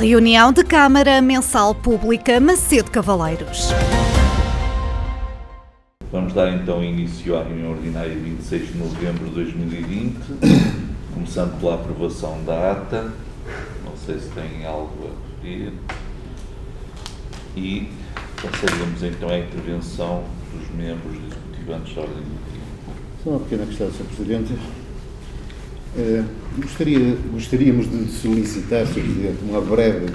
Reunião de Câmara Mensal Pública Macedo Cavaleiros. Vamos dar então início à reunião ordinária de 26 de novembro de 2020, começando pela aprovação da ata. Não sei se tem algo a referir. E passaríamos então à intervenção dos membros do Executivo antes da ordem do dia. Só uma pequena questão, Sr. Presidente. Gostaríamos de solicitar, Sr. Presidente, uma breve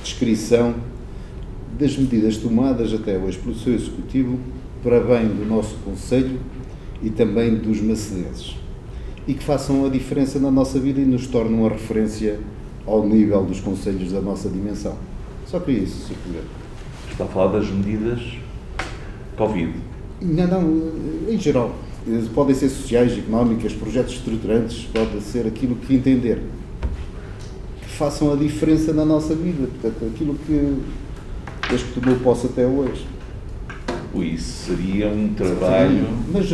descrição das medidas tomadas até hoje pelo Sr. Executivo para bem do nosso Conselho e também dos macedenses, e que façam a diferença na nossa vida e nos tornem uma referência ao nível dos concelhos da nossa dimensão. Só queria isso, Sr. Presidente. Está a falar das medidas Covid? Não, em geral. Podem ser sociais, económicas, projetos estruturantes, pode ser aquilo que entender. Que façam a diferença na nossa vida, portanto, aquilo que desde que tomou posse até hoje. Isso seria um trabalho...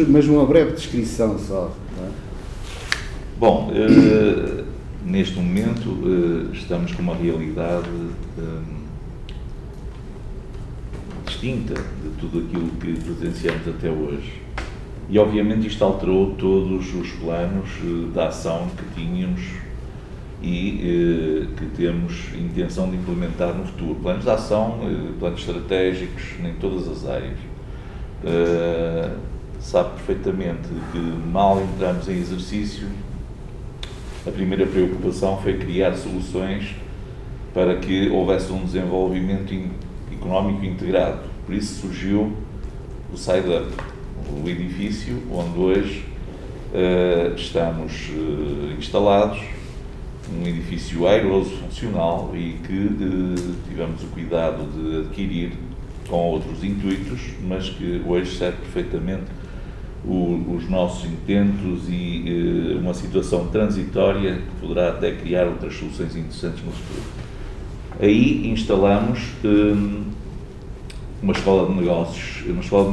Mas uma breve descrição só, não é? Bom, neste momento estamos com uma realidade distinta de tudo aquilo que presenciamos até hoje. E obviamente isto alterou todos os planos de ação que tínhamos e que temos intenção de implementar no futuro. Planos de ação, planos estratégicos, em todas as áreas. Sabe perfeitamente que mal entramos em exercício, a primeira preocupação foi criar soluções para que houvesse um desenvolvimento económico integrado. Por isso surgiu o SAIDUP, o edifício onde hoje estamos instalados, um edifício airoso, funcional e que tivemos o cuidado de adquirir com outros intuitos, mas que hoje serve perfeitamente os nossos intentos e uma situação transitória que poderá até criar outras soluções interessantes no futuro. Aí instalamos uma escola de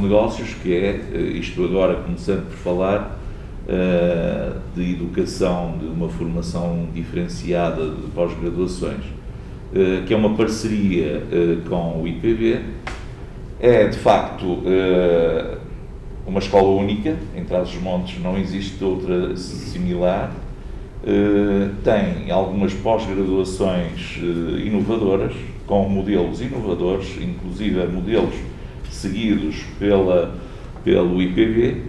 negócios que é, isto agora começando por falar, de educação, de uma formação diferenciada de pós-graduações, que é uma parceria com o IPV, é de facto uma escola única, em Trás-os-Montes não existe outra similar, tem algumas pós-graduações inovadoras, com modelos inovadores, inclusive modelos seguidos pelo IPV,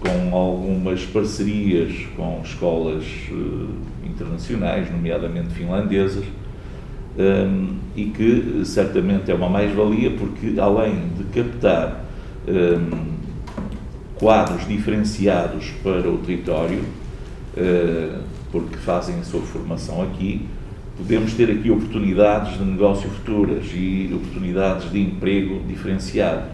com algumas parcerias com escolas internacionais, nomeadamente finlandesas, e que certamente é uma mais-valia porque, além de captar quadros diferenciados para o território, porque fazem a sua formação aqui, podemos ter aqui oportunidades de negócio futuras e oportunidades de emprego diferenciado.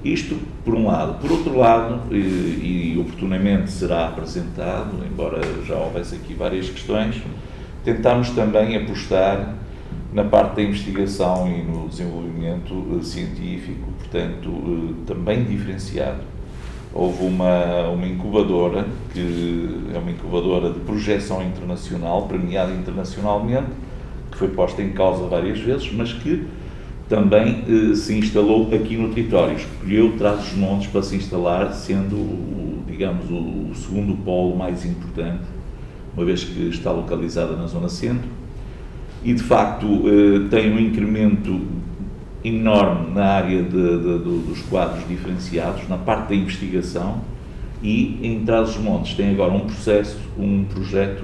Isto por um lado. Por outro lado, e oportunamente será apresentado, embora já houvesse aqui várias questões, tentámos também apostar na parte da investigação e no desenvolvimento científico, portanto, também diferenciado. Houve uma incubadora, que é uma incubadora de projeção internacional, premiada internacionalmente, que foi posta em causa várias vezes, mas que também se instalou aqui no território. Escolheu Trás-os-Montes para se instalar, sendo, digamos, o segundo polo mais importante, uma vez que está localizada na zona centro, e de facto tem um incremento enorme na área dos quadros diferenciados, na parte da investigação, e em Trás-os-Montes tem agora um projeto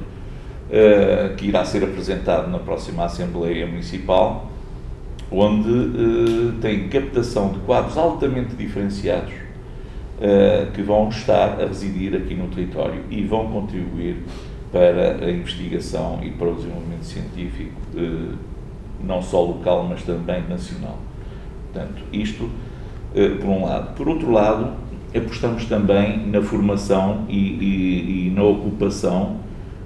que irá ser apresentado na próxima Assembleia Municipal, onde tem captação de quadros altamente diferenciados que vão estar a residir aqui no território e vão contribuir para a investigação e para o desenvolvimento científico, não só local, mas também nacional. Portanto, isto por um lado. Por outro lado, apostamos também na formação e na ocupação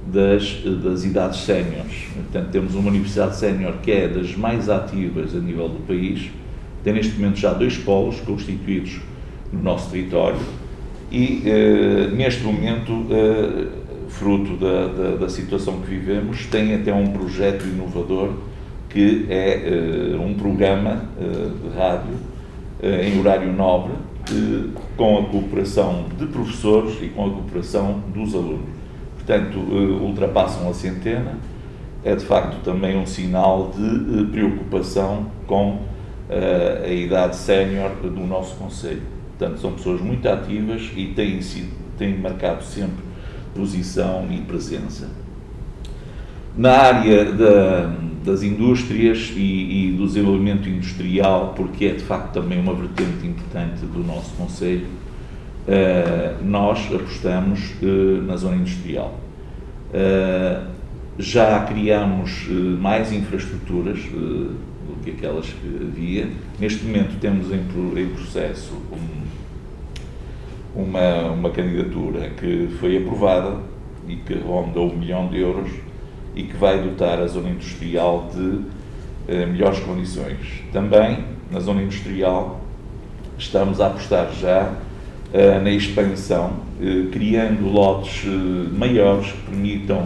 das idades séniores. Portanto, temos uma universidade sénior que é das mais ativas a nível do país, tem neste momento já 2 polos constituídos no nosso território e, neste momento, fruto da situação que vivemos, tem até um projeto inovador que é um programa de rádio em horário nobre, com a cooperação de professores e com a cooperação dos alunos. Portanto, ultrapassam a centena. É de facto também um sinal de preocupação com a idade sénior do nosso concelho. Portanto, são pessoas muito ativas e têm marcado sempre posição e presença. Na área das indústrias e do desenvolvimento industrial, porque é de facto também uma vertente importante do nosso concelho, nós apostamos na zona industrial. Já criamos mais infraestruturas do que aquelas que havia. Neste momento temos em processo uma candidatura que foi aprovada e que ronda 1 milhão de euros e que vai dotar a zona industrial de melhores condições. Também, na zona industrial, estamos a apostar já na expansão, criando lotes maiores que permitam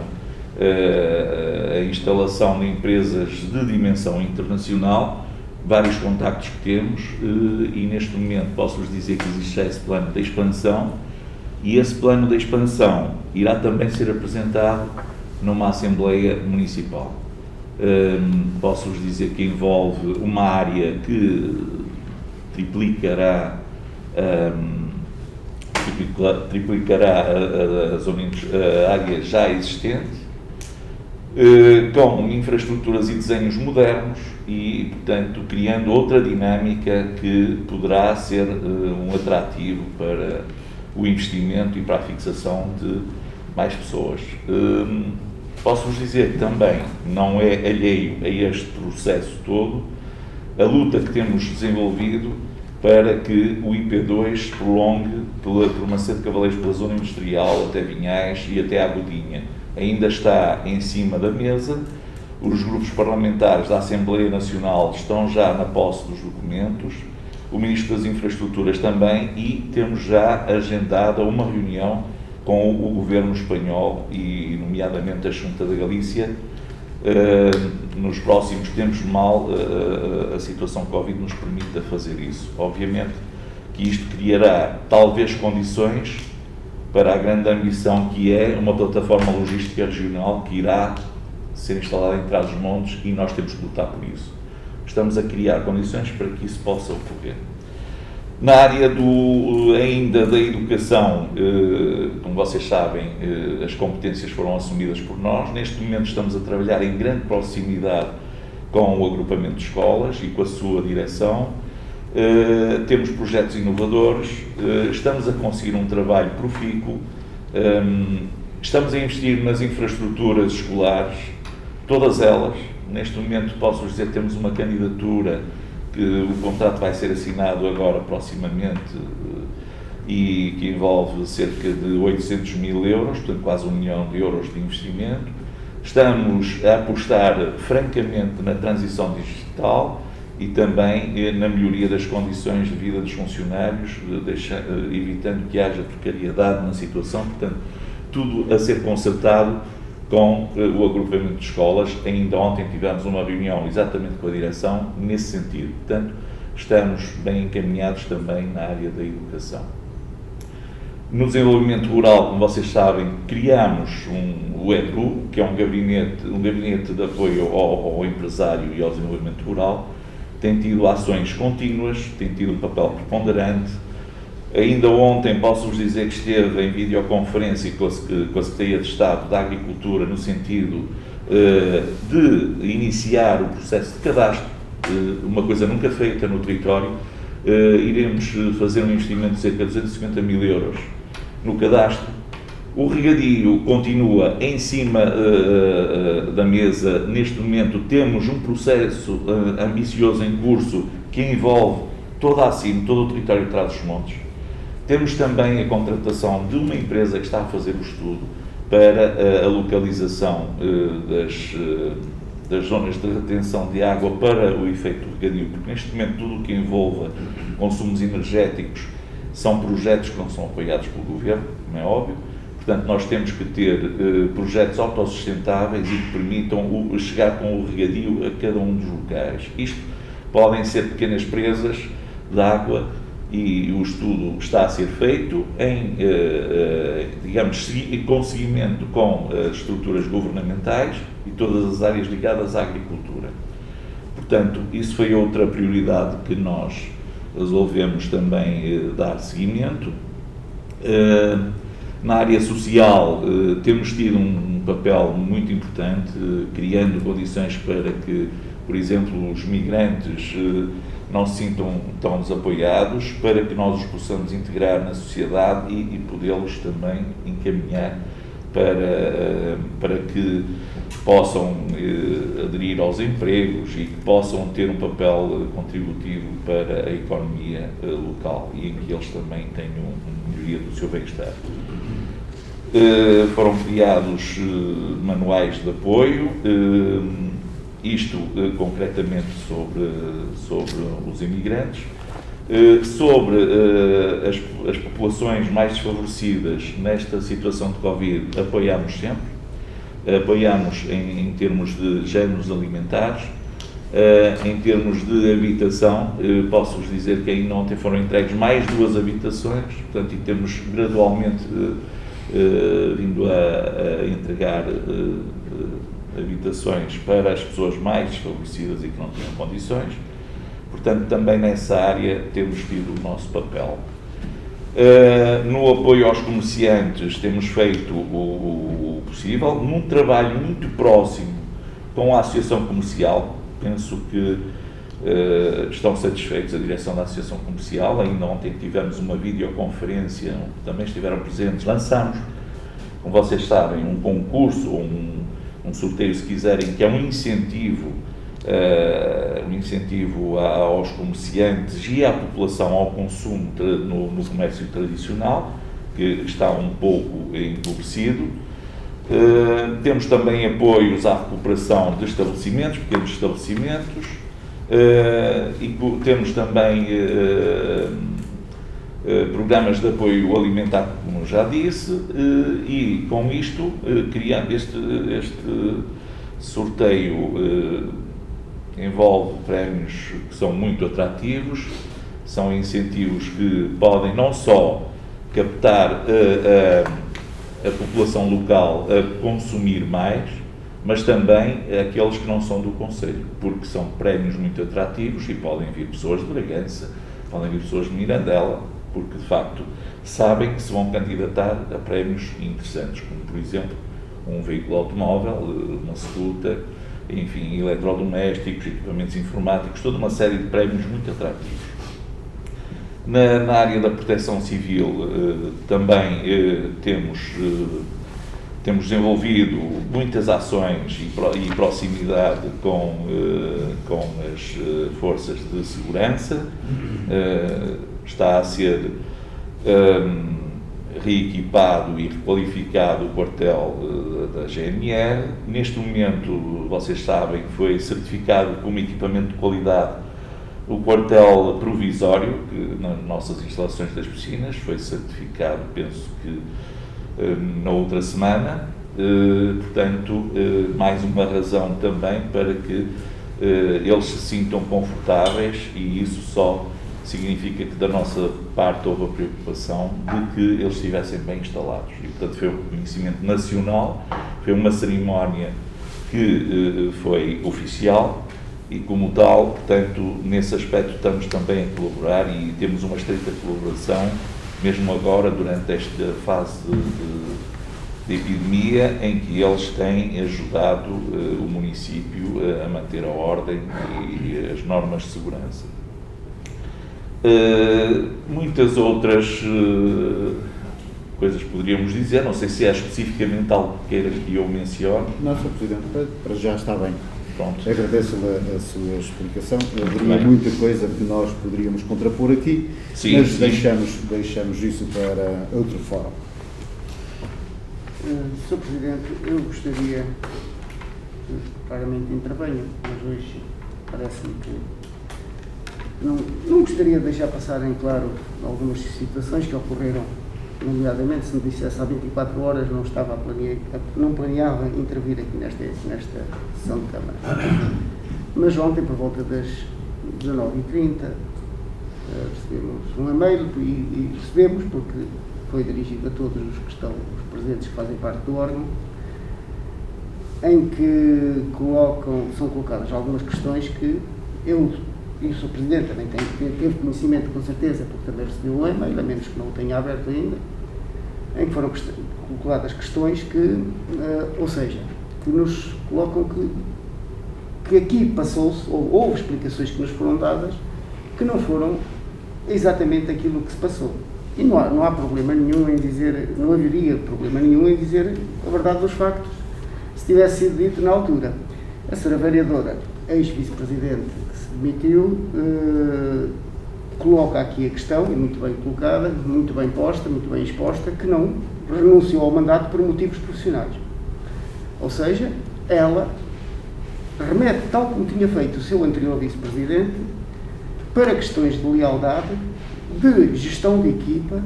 a instalação de empresas de dimensão internacional, vários contactos que temos, e neste momento posso-vos dizer que existe já esse plano de expansão, e esse plano de expansão irá também ser apresentado numa Assembleia Municipal. Posso-vos dizer que envolve uma área que triplicará a área já existente, com infraestruturas e desenhos modernos e, portanto, criando outra dinâmica que poderá ser um atrativo para o investimento e para a fixação de mais pessoas. Posso-vos dizer que também não é alheio a este processo todo a luta que temos desenvolvido para que o IP2 se prolongue por Macedo de Cavaleiros, pela zona industrial, até Vinhais e até Agudinha. Ainda está em cima da mesa, os grupos parlamentares da Assembleia Nacional estão já na posse dos documentos, o Ministro das Infraestruturas também, e temos já agendada uma reunião com o Governo espanhol e, nomeadamente, a Xunta da Galícia, nos próximos tempos, mal a situação Covid nos permita fazer isso. Obviamente que isto criará, talvez, condições para a grande ambição que é uma plataforma logística regional que irá ser instalada em Trás-os-Montes, e nós temos que lutar por isso. Estamos a criar condições para que isso possa ocorrer. Na área ainda da educação, como vocês sabem, as competências foram assumidas por nós. Neste momento estamos a trabalhar em grande proximidade com o agrupamento de escolas e com a sua direção. Temos projetos inovadores, estamos a conseguir um trabalho profícuo, estamos a investir nas infraestruturas escolares, todas elas. Neste momento posso-vos dizer que temos uma candidatura que o contrato vai ser assinado agora proximamente e que envolve cerca de 800 mil euros, portanto quase 1 milhão de euros de investimento. Estamos a apostar francamente na transição digital e também na melhoria das condições de vida dos funcionários, evitando que haja precariedade na situação. Portanto, tudo a ser concertado com o agrupamento de escolas. Ainda ontem tivemos uma reunião exatamente com a direção nesse sentido. Portanto, estamos bem encaminhados também na área da educação. No desenvolvimento rural, como vocês sabem, criamos o EDRU, que é um gabinete de apoio ao empresário e ao desenvolvimento rural. Tem tido ações contínuas, tem tido um papel preponderante. Ainda ontem posso-vos dizer que esteve em videoconferência com a Secretaria de Estado da Agricultura, no sentido de iniciar o processo de cadastro, uma coisa nunca feita no território. Iremos fazer um investimento de cerca de 250 mil euros no cadastro. O regadio continua em cima da mesa. Neste momento temos um processo ambicioso em curso que envolve toda a CIM, todo o território de Trás-os-Montes. Temos também a contratação de uma empresa que está a fazer o estudo para a localização das zonas de retenção de água para o efeito regadio, porque neste momento tudo o que envolva consumos energéticos são projetos que não são apoiados pelo Governo, como é óbvio. Portanto, nós temos que ter projetos autossustentáveis e que permitam chegar com o regadio a cada um dos locais. Isto podem ser pequenas presas de água e o estudo está a ser feito em, digamos, com seguimento com as estruturas governamentais e todas as áreas ligadas à agricultura. Portanto, isso foi outra prioridade que nós resolvemos também dar seguimento. Na área social, temos tido um papel muito importante, criando condições para que, por exemplo, os migrantes não se sintam tão desapoiados, para que nós os possamos integrar na sociedade e podê-los também encaminhar para que possam aderir aos empregos e que possam ter um papel contributivo para a economia local e em que eles também tenham uma melhoria do seu bem-estar. Foram criados manuais de apoio, isto concretamente sobre os imigrantes, sobre as populações mais desfavorecidas nesta situação de Covid, apoiamos sempre. Apoiamos em termos de géneros alimentares, em termos de habitação, posso-vos dizer que ainda ontem foram entregues mais 2 habitações, portanto, e temos gradualmente vindo a entregar habitações para as pessoas mais desfavorecidas e que não tinham condições. Portanto, também nessa área temos tido o nosso papel. No apoio aos comerciantes temos feito o possível, num trabalho muito próximo com a Associação Comercial. Penso que estão satisfeitos a direção da Associação Comercial. Ainda ontem tivemos uma videoconferência, também estiveram presentes, lançamos, como vocês sabem, um concurso, um sorteio, se quiserem, que é um incentivo aos comerciantes e à população ao consumo no comércio tradicional, que está um pouco empobrecido. Temos também apoios à recuperação de estabelecimentos, pequenos estabelecimentos, e temos também programas de apoio alimentar, como já disse, e com isto, criando este sorteio envolve prémios que são muito atrativos, são incentivos que podem não só captar a população local a consumir mais, mas também aqueles que não são do concelho, porque são prémios muito atrativos e podem vir pessoas de Bragança, podem vir pessoas de Mirandela, porque de facto sabem que se vão candidatar a prémios interessantes, como por exemplo um veículo automóvel, uma scooter, enfim, eletrodomésticos, equipamentos informáticos, toda uma série de prémios muito atrativos. Na área da proteção civil também temos desenvolvido muitas ações e proximidade com as forças de segurança. Está a ser reequipado e requalificado o quartel da GNR. Neste momento, vocês sabem, foi certificado como equipamento de qualidade o quartel provisório, que nas nossas instalações das piscinas foi certificado, penso que na outra semana. Portanto, mais uma razão também para que eles se sintam confortáveis, e isso só significa que da nossa parte houve a preocupação de que eles estivessem bem instalados. E, portanto, foi um reconhecimento nacional, foi uma cerimónia que foi oficial e, como tal, portanto, nesse aspecto estamos também a colaborar e temos uma estreita colaboração, mesmo agora, durante esta fase de epidemia, em que eles têm ajudado o município a manter a ordem e as normas de segurança. Muitas outras coisas poderíamos dizer, não sei se é especificamente algo que queira que eu mencione. Não, Sr. Presidente, para já está bem. Pronto. Agradeço a sua explicação. Haveria muita coisa que nós poderíamos contrapor aqui, sim, mas sim. Deixamos isso para outro fórum. Sr. Presidente, eu gostaria que claramente intervenha, mas hoje parece-me que não gostaria de deixar passar em claro algumas situações que ocorreram nomeadamente se me dissesse há 24 horas, não planeava intervir aqui nesta sessão de Câmara. Mas ontem, por volta das 19h30, recebemos um e-mail e recebemos, porque foi dirigido a todos os presentes que fazem parte do órgão, em que são colocadas algumas questões que eu e o Sr. Presidente também teve conhecimento, com certeza, porque também recebeu um e-mail, a menos que não o tenha aberto ainda, em que foram colocadas questões que, ou seja, que nos colocam que aqui passou-se, ou houve explicações que nos foram dadas, que não foram exatamente aquilo que se passou. E não há problema nenhum em dizer, não haveria problema nenhum em dizer a verdade dos factos, se tivesse sido dito na altura. A Sra. Vereadora, ex-vice-presidente, que se demitiu, coloca aqui a questão, e muito bem colocada, muito bem posta, muito bem exposta, que não renunciou ao mandato por motivos profissionais. Ou seja, ela remete, tal como tinha feito o seu anterior vice-presidente, para questões de lealdade, de gestão de equipa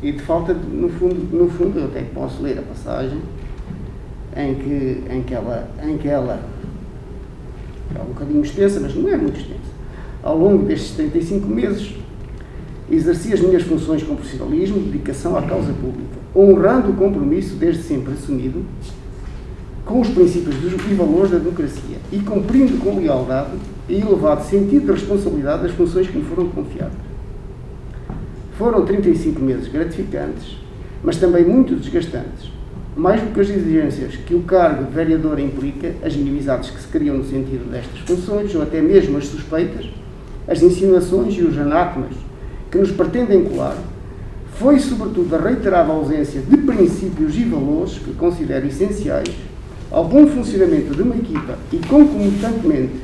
e de falta de, no fundo, eu até posso ler a passagem, em que ela é um bocadinho extensa, mas não é muito extensa. Ao longo destes 35 meses, exerci as minhas funções com profissionalismo, dedicação à causa pública, honrando o compromisso desde sempre assumido com os princípios e valores da democracia e cumprindo com lealdade e elevado sentido de responsabilidade das funções que me foram confiadas. Foram 35 meses gratificantes, mas também muito desgastantes, mais do que as exigências que o cargo de vereador implica, as inimizades que se criam no sentido destas funções, ou até mesmo as suspeitas, as insinuações e os anátemas que nos pretendem colar, foi sobretudo a reiterada ausência de princípios e valores que considero essenciais ao bom funcionamento de uma equipa e concomitantemente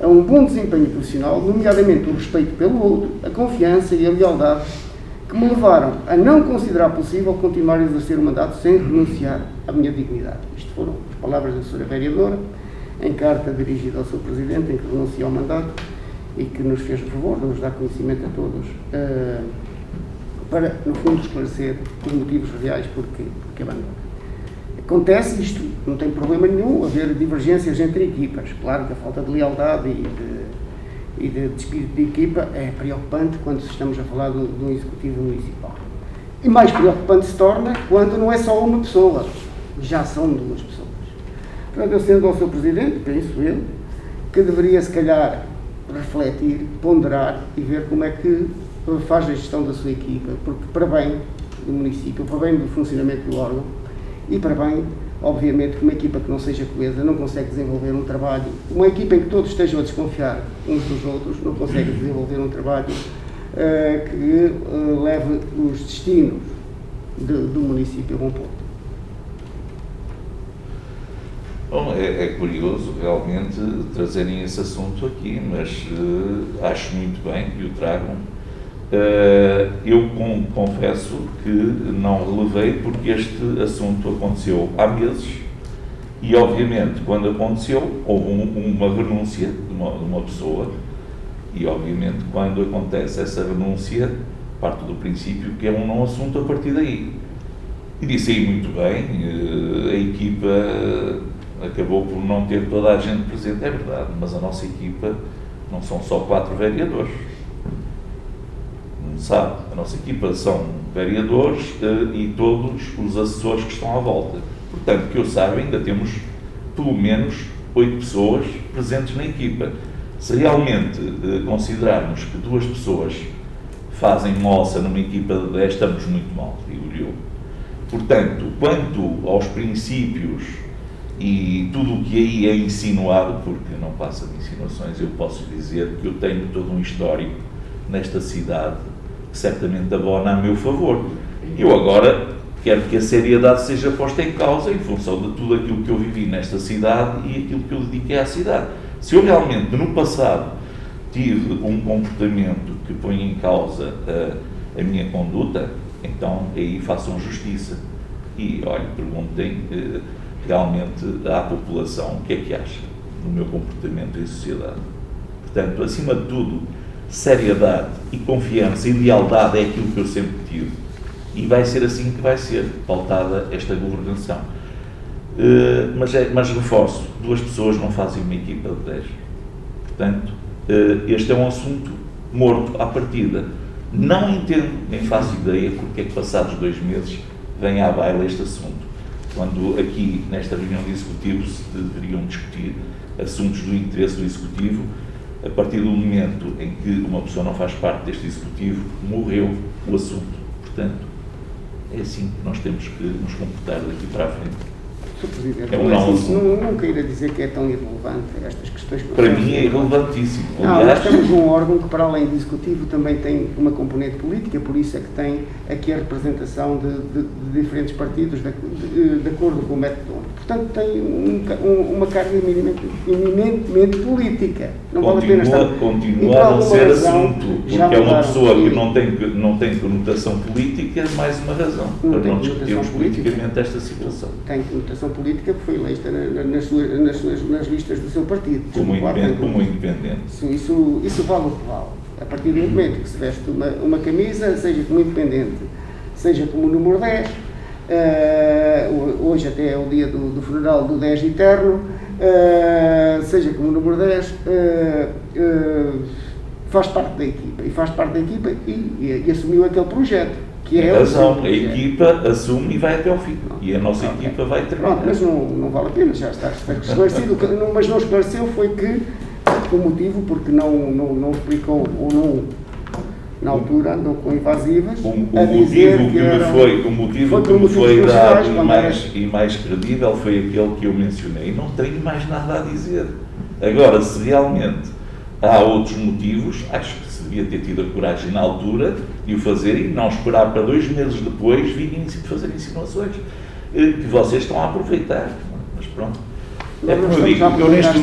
a um bom desempenho profissional, nomeadamente o respeito pelo outro, a confiança e a lealdade, que me levaram a não considerar possível continuar a exercer o mandato sem renunciar à minha dignidade. Isto foram as palavras da Sra. Vereadora, em carta dirigida ao Sr. Presidente, em que renunciou ao mandato e que nos fez o favor de nos dar conhecimento a todos, para, no fundo, esclarecer os motivos reais porque abandonou. Acontece isto, não tem problema nenhum haver divergências entre equipas. Claro que a falta de lealdade e de espírito de equipa é preocupante quando estamos a falar de um executivo municipal. E mais preocupante se torna quando não é só uma pessoa, já são duas pessoas. Portanto, eu sendo ao Sr. Presidente, penso eu, que deveria se calhar refletir, ponderar e ver como é que faz a gestão da sua equipa, porque para bem do município, para bem do funcionamento do órgão e para bem, obviamente, que uma equipa que não seja coesa não consegue desenvolver um trabalho. Uma equipa em que todos estejam a desconfiar uns dos outros não consegue desenvolver um trabalho que leve os destinos do município a bom ponto. Bom, é curioso realmente trazerem esse assunto aqui, mas acho muito bem que o tragam. Eu confesso que não relevei porque este assunto aconteceu há meses e, obviamente, quando aconteceu, houve uma renúncia de uma pessoa e, obviamente, quando acontece essa renúncia, parte do princípio que é um não assunto a partir daí. E disse aí muito bem, a equipa acabou por não ter toda a gente presente, é verdade, mas a nossa equipa não são só 4 vereadores. Não sabe, a nossa equipa são vereadores e todos os assessores que estão à volta. Portanto, que eu saiba, ainda temos pelo menos 8 pessoas presentes na equipa. Se realmente considerarmos que 2 pessoas fazem moça numa equipa de 10, estamos muito mal, digo eu. Portanto, quanto aos princípios e tudo o que aí é insinuado, porque não passa de insinuações, eu posso dizer que eu tenho todo um histórico nesta cidade que certamente abona a meu favor. Eu agora quero que a seriedade seja posta em causa em função de tudo aquilo que eu vivi nesta cidade e aquilo que eu dediquei à cidade. Se eu realmente no passado tive um comportamento que põe em causa a minha conduta, então aí façam justiça e, olha, perguntem realmente à população o que é que acha do meu comportamento em sociedade. Portanto, acima de tudo, seriedade e confiança e lealdade é aquilo que eu sempre tive E vai ser assim que vai ser pautada esta governação. Mas reforço, 2 pessoas não fazem uma equipa de 10. Portanto, este é um assunto morto à partida. Não entendo, nem faço ideia porque é que passados 2 meses vem à baila este assunto. Quando aqui, nesta reunião de Executivo, se deveriam discutir assuntos do interesse do Executivo, a partir do momento em que uma pessoa não faz parte deste Executivo, morreu o assunto. Portanto, é assim que nós temos que nos comportar daqui para a frente. Sr. Presidente, É um não assunto. Não queira dizer que é tão irrelevante estas questões. Para mim é irrelevantíssimo. Não, Aliás, nós temos um órgão que, para além do Executivo, também tem uma componente política, por isso é que tem aqui a representação de diferentes partidos de acordo com o método. Portanto, tem uma carga eminentemente política. Não vale a pena estar... Continua a não ser assunto, porque é uma pessoa que sim. não tem conotação política, mais uma razão Não para tem não conotação discutirmos política. politicamente esta situação. Tem conotação política, porque foi eleita nas listas do seu partido. Como independente. Isso vale o que vale. A partir do momento que se veste uma camisa, seja como independente, seja como número 10, hoje até é o dia do funeral do 10 eterno, seja como número 10, faz parte da equipa e assumiu aquele projeto. Que é razão, a equipa assume e vai até ao fim. E a nossa equipa vai terminar. Pronto, mas não vale a pena, já está esclarecido. Mas não esclareceu foi que o motivo, porque não explicou ou não, na altura, andou com invasivas. O motivo que me foi dado e mais credível foi aquele que eu mencionei. Não tenho mais nada a dizer. Agora, se realmente há outros motivos, acho que se devia ter tido a coragem na altura de o fazer e não esperar para 2 meses depois virem fazer insinuações que vocês estão a aproveitar. Mas pronto. É como eu digo, eu neste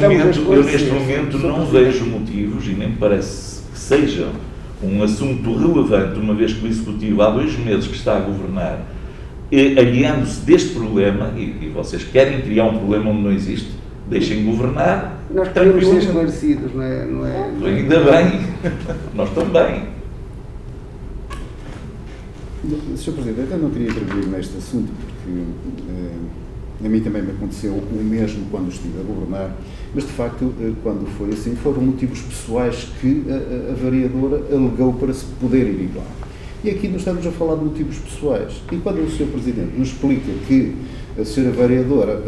momento não vejo motivos e nem me parece que seja um assunto relevante, uma vez que o Executivo há 2 meses que está a governar, aliando-se deste problema, e vocês querem criar um problema onde não existe, deixem governar. Nós queremos ser esclarecidos, não é? Ainda bem, nós também. Sr. Presidente, eu não queria intervir neste assunto, porque a mim também me aconteceu o mesmo quando estive a governar, mas de facto, quando foi assim, foram motivos pessoais que a vereadora alegou para se poder ir lá. E aqui nós estamos a falar de motivos pessoais. E quando o Sr. Presidente nos explica que a Sra. Vereadora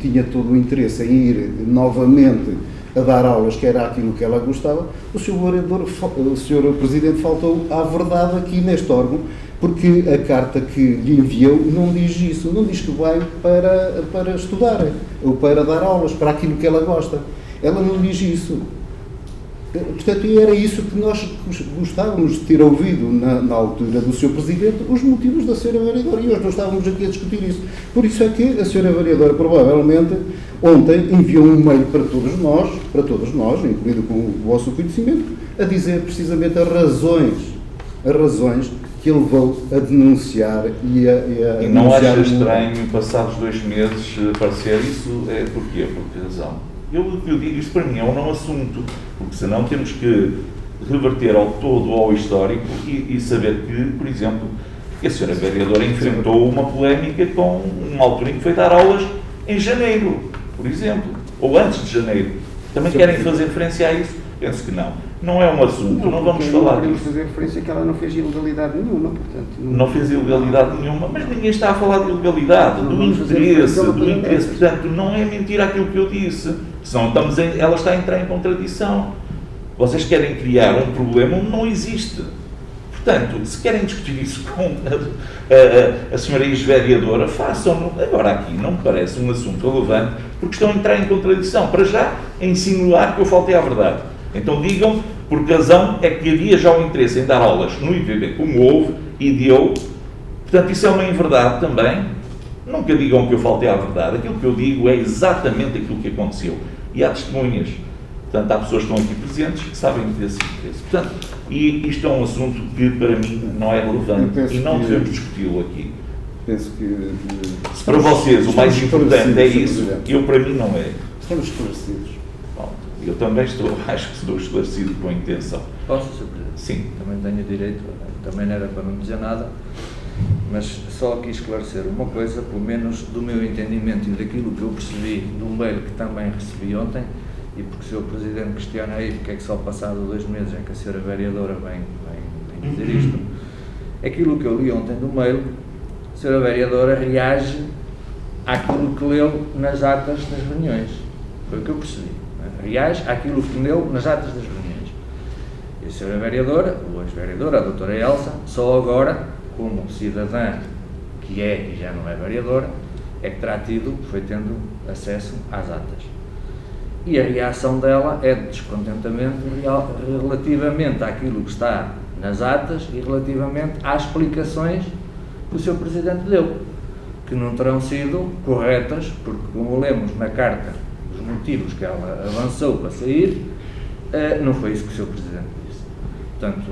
tinha todo o interesse em ir novamente a dar aulas, que era aquilo que ela gostava, o Sr. Presidente faltou à verdade aqui neste órgão, porque a carta que lhe enviou não diz isso, não diz que vai para estudar, ou para dar aulas, para aquilo que ela gosta. Ela não diz isso. Portanto, era isso que nós gostávamos de ter ouvido na altura do Sr. Presidente, os motivos da Sra. Vereadora, e hoje não estávamos aqui a discutir isso. Por isso é que a Sra. Vereadora, provavelmente, ontem enviou um e-mail para todos nós, incluído com o vosso conhecimento, a dizer precisamente as razões que ele levou a denunciar e não acha estranho, passados 2 meses, aparecer isso? É porquê? Por que razão? Eu digo, isto para mim é um não assunto, porque senão temos que reverter todo ao histórico e saber que, por exemplo, a Sra. Vereadora enfrentou uma polémica com uma altura em que foi dar aulas em janeiro, por exemplo, ou antes de janeiro. Também querem fazer referência a isso? Penso que não. Não é um assunto, não vamos falar disso. Não fazer referência que ela não fez ilegalidade nenhuma, portanto... Não fez ilegalidade nenhuma, mas ninguém está a falar de ilegalidade, do interesse. Portanto, não é mentira aquilo que eu disse. Senão ela está a entrar em contradição. Vocês querem criar um problema onde não existe. Portanto, se querem discutir isso com a senhora ex-vereadora, façam-no. Agora aqui não me parece um assunto relevante, porque estão a entrar em contradição. Para já, a insinuar que eu faltei à verdade. Então digam por que razão é que havia já o interesse em dar aulas no IVB, como houve e deu. Portanto, isso é uma inverdade também. Nunca digam que eu faltei à verdade. Aquilo que eu digo é exatamente aquilo que aconteceu. E há testemunhas. Portanto, há pessoas que estão aqui presentes que sabem desse interesse. Portanto, e isto é um assunto que para mim não é relevante e não devemos discuti-lo aqui. Penso que... Se para vocês o mais importante é isso, para mim não é. Estamos esclarecidos. Bom, Eu também acho que estou esclarecido com a intenção. Posso, Sr. Presidente? Sim. Também tenho direito, também não era para não dizer nada, mas só aqui esclarecer uma coisa, pelo menos do meu entendimento e daquilo que eu percebi do mail que também recebi ontem, e porque o Sr. Presidente questiona aí porque é que só passado 2 meses é que a Sra. Vereadora vem dizer isto, aquilo que eu li ontem do mail, a Sra. Vereadora reage àquilo que leu nas atas das reuniões, foi o que eu percebi, reage àquilo que leu nas atas das reuniões. E a Sra. Vereadora, ou a ex-vereadora, a doutora Elsa, só agora, como cidadã que é e já não é vereadora, é que foi tendo acesso às atas. E a reação dela é de descontentamento relativamente àquilo que está nas atas e relativamente às explicações que o Sr. Presidente deu, que não terão sido corretas, porque como lemos na carta os motivos que ela avançou para sair, não foi isso que o Sr. Presidente disse. Portanto,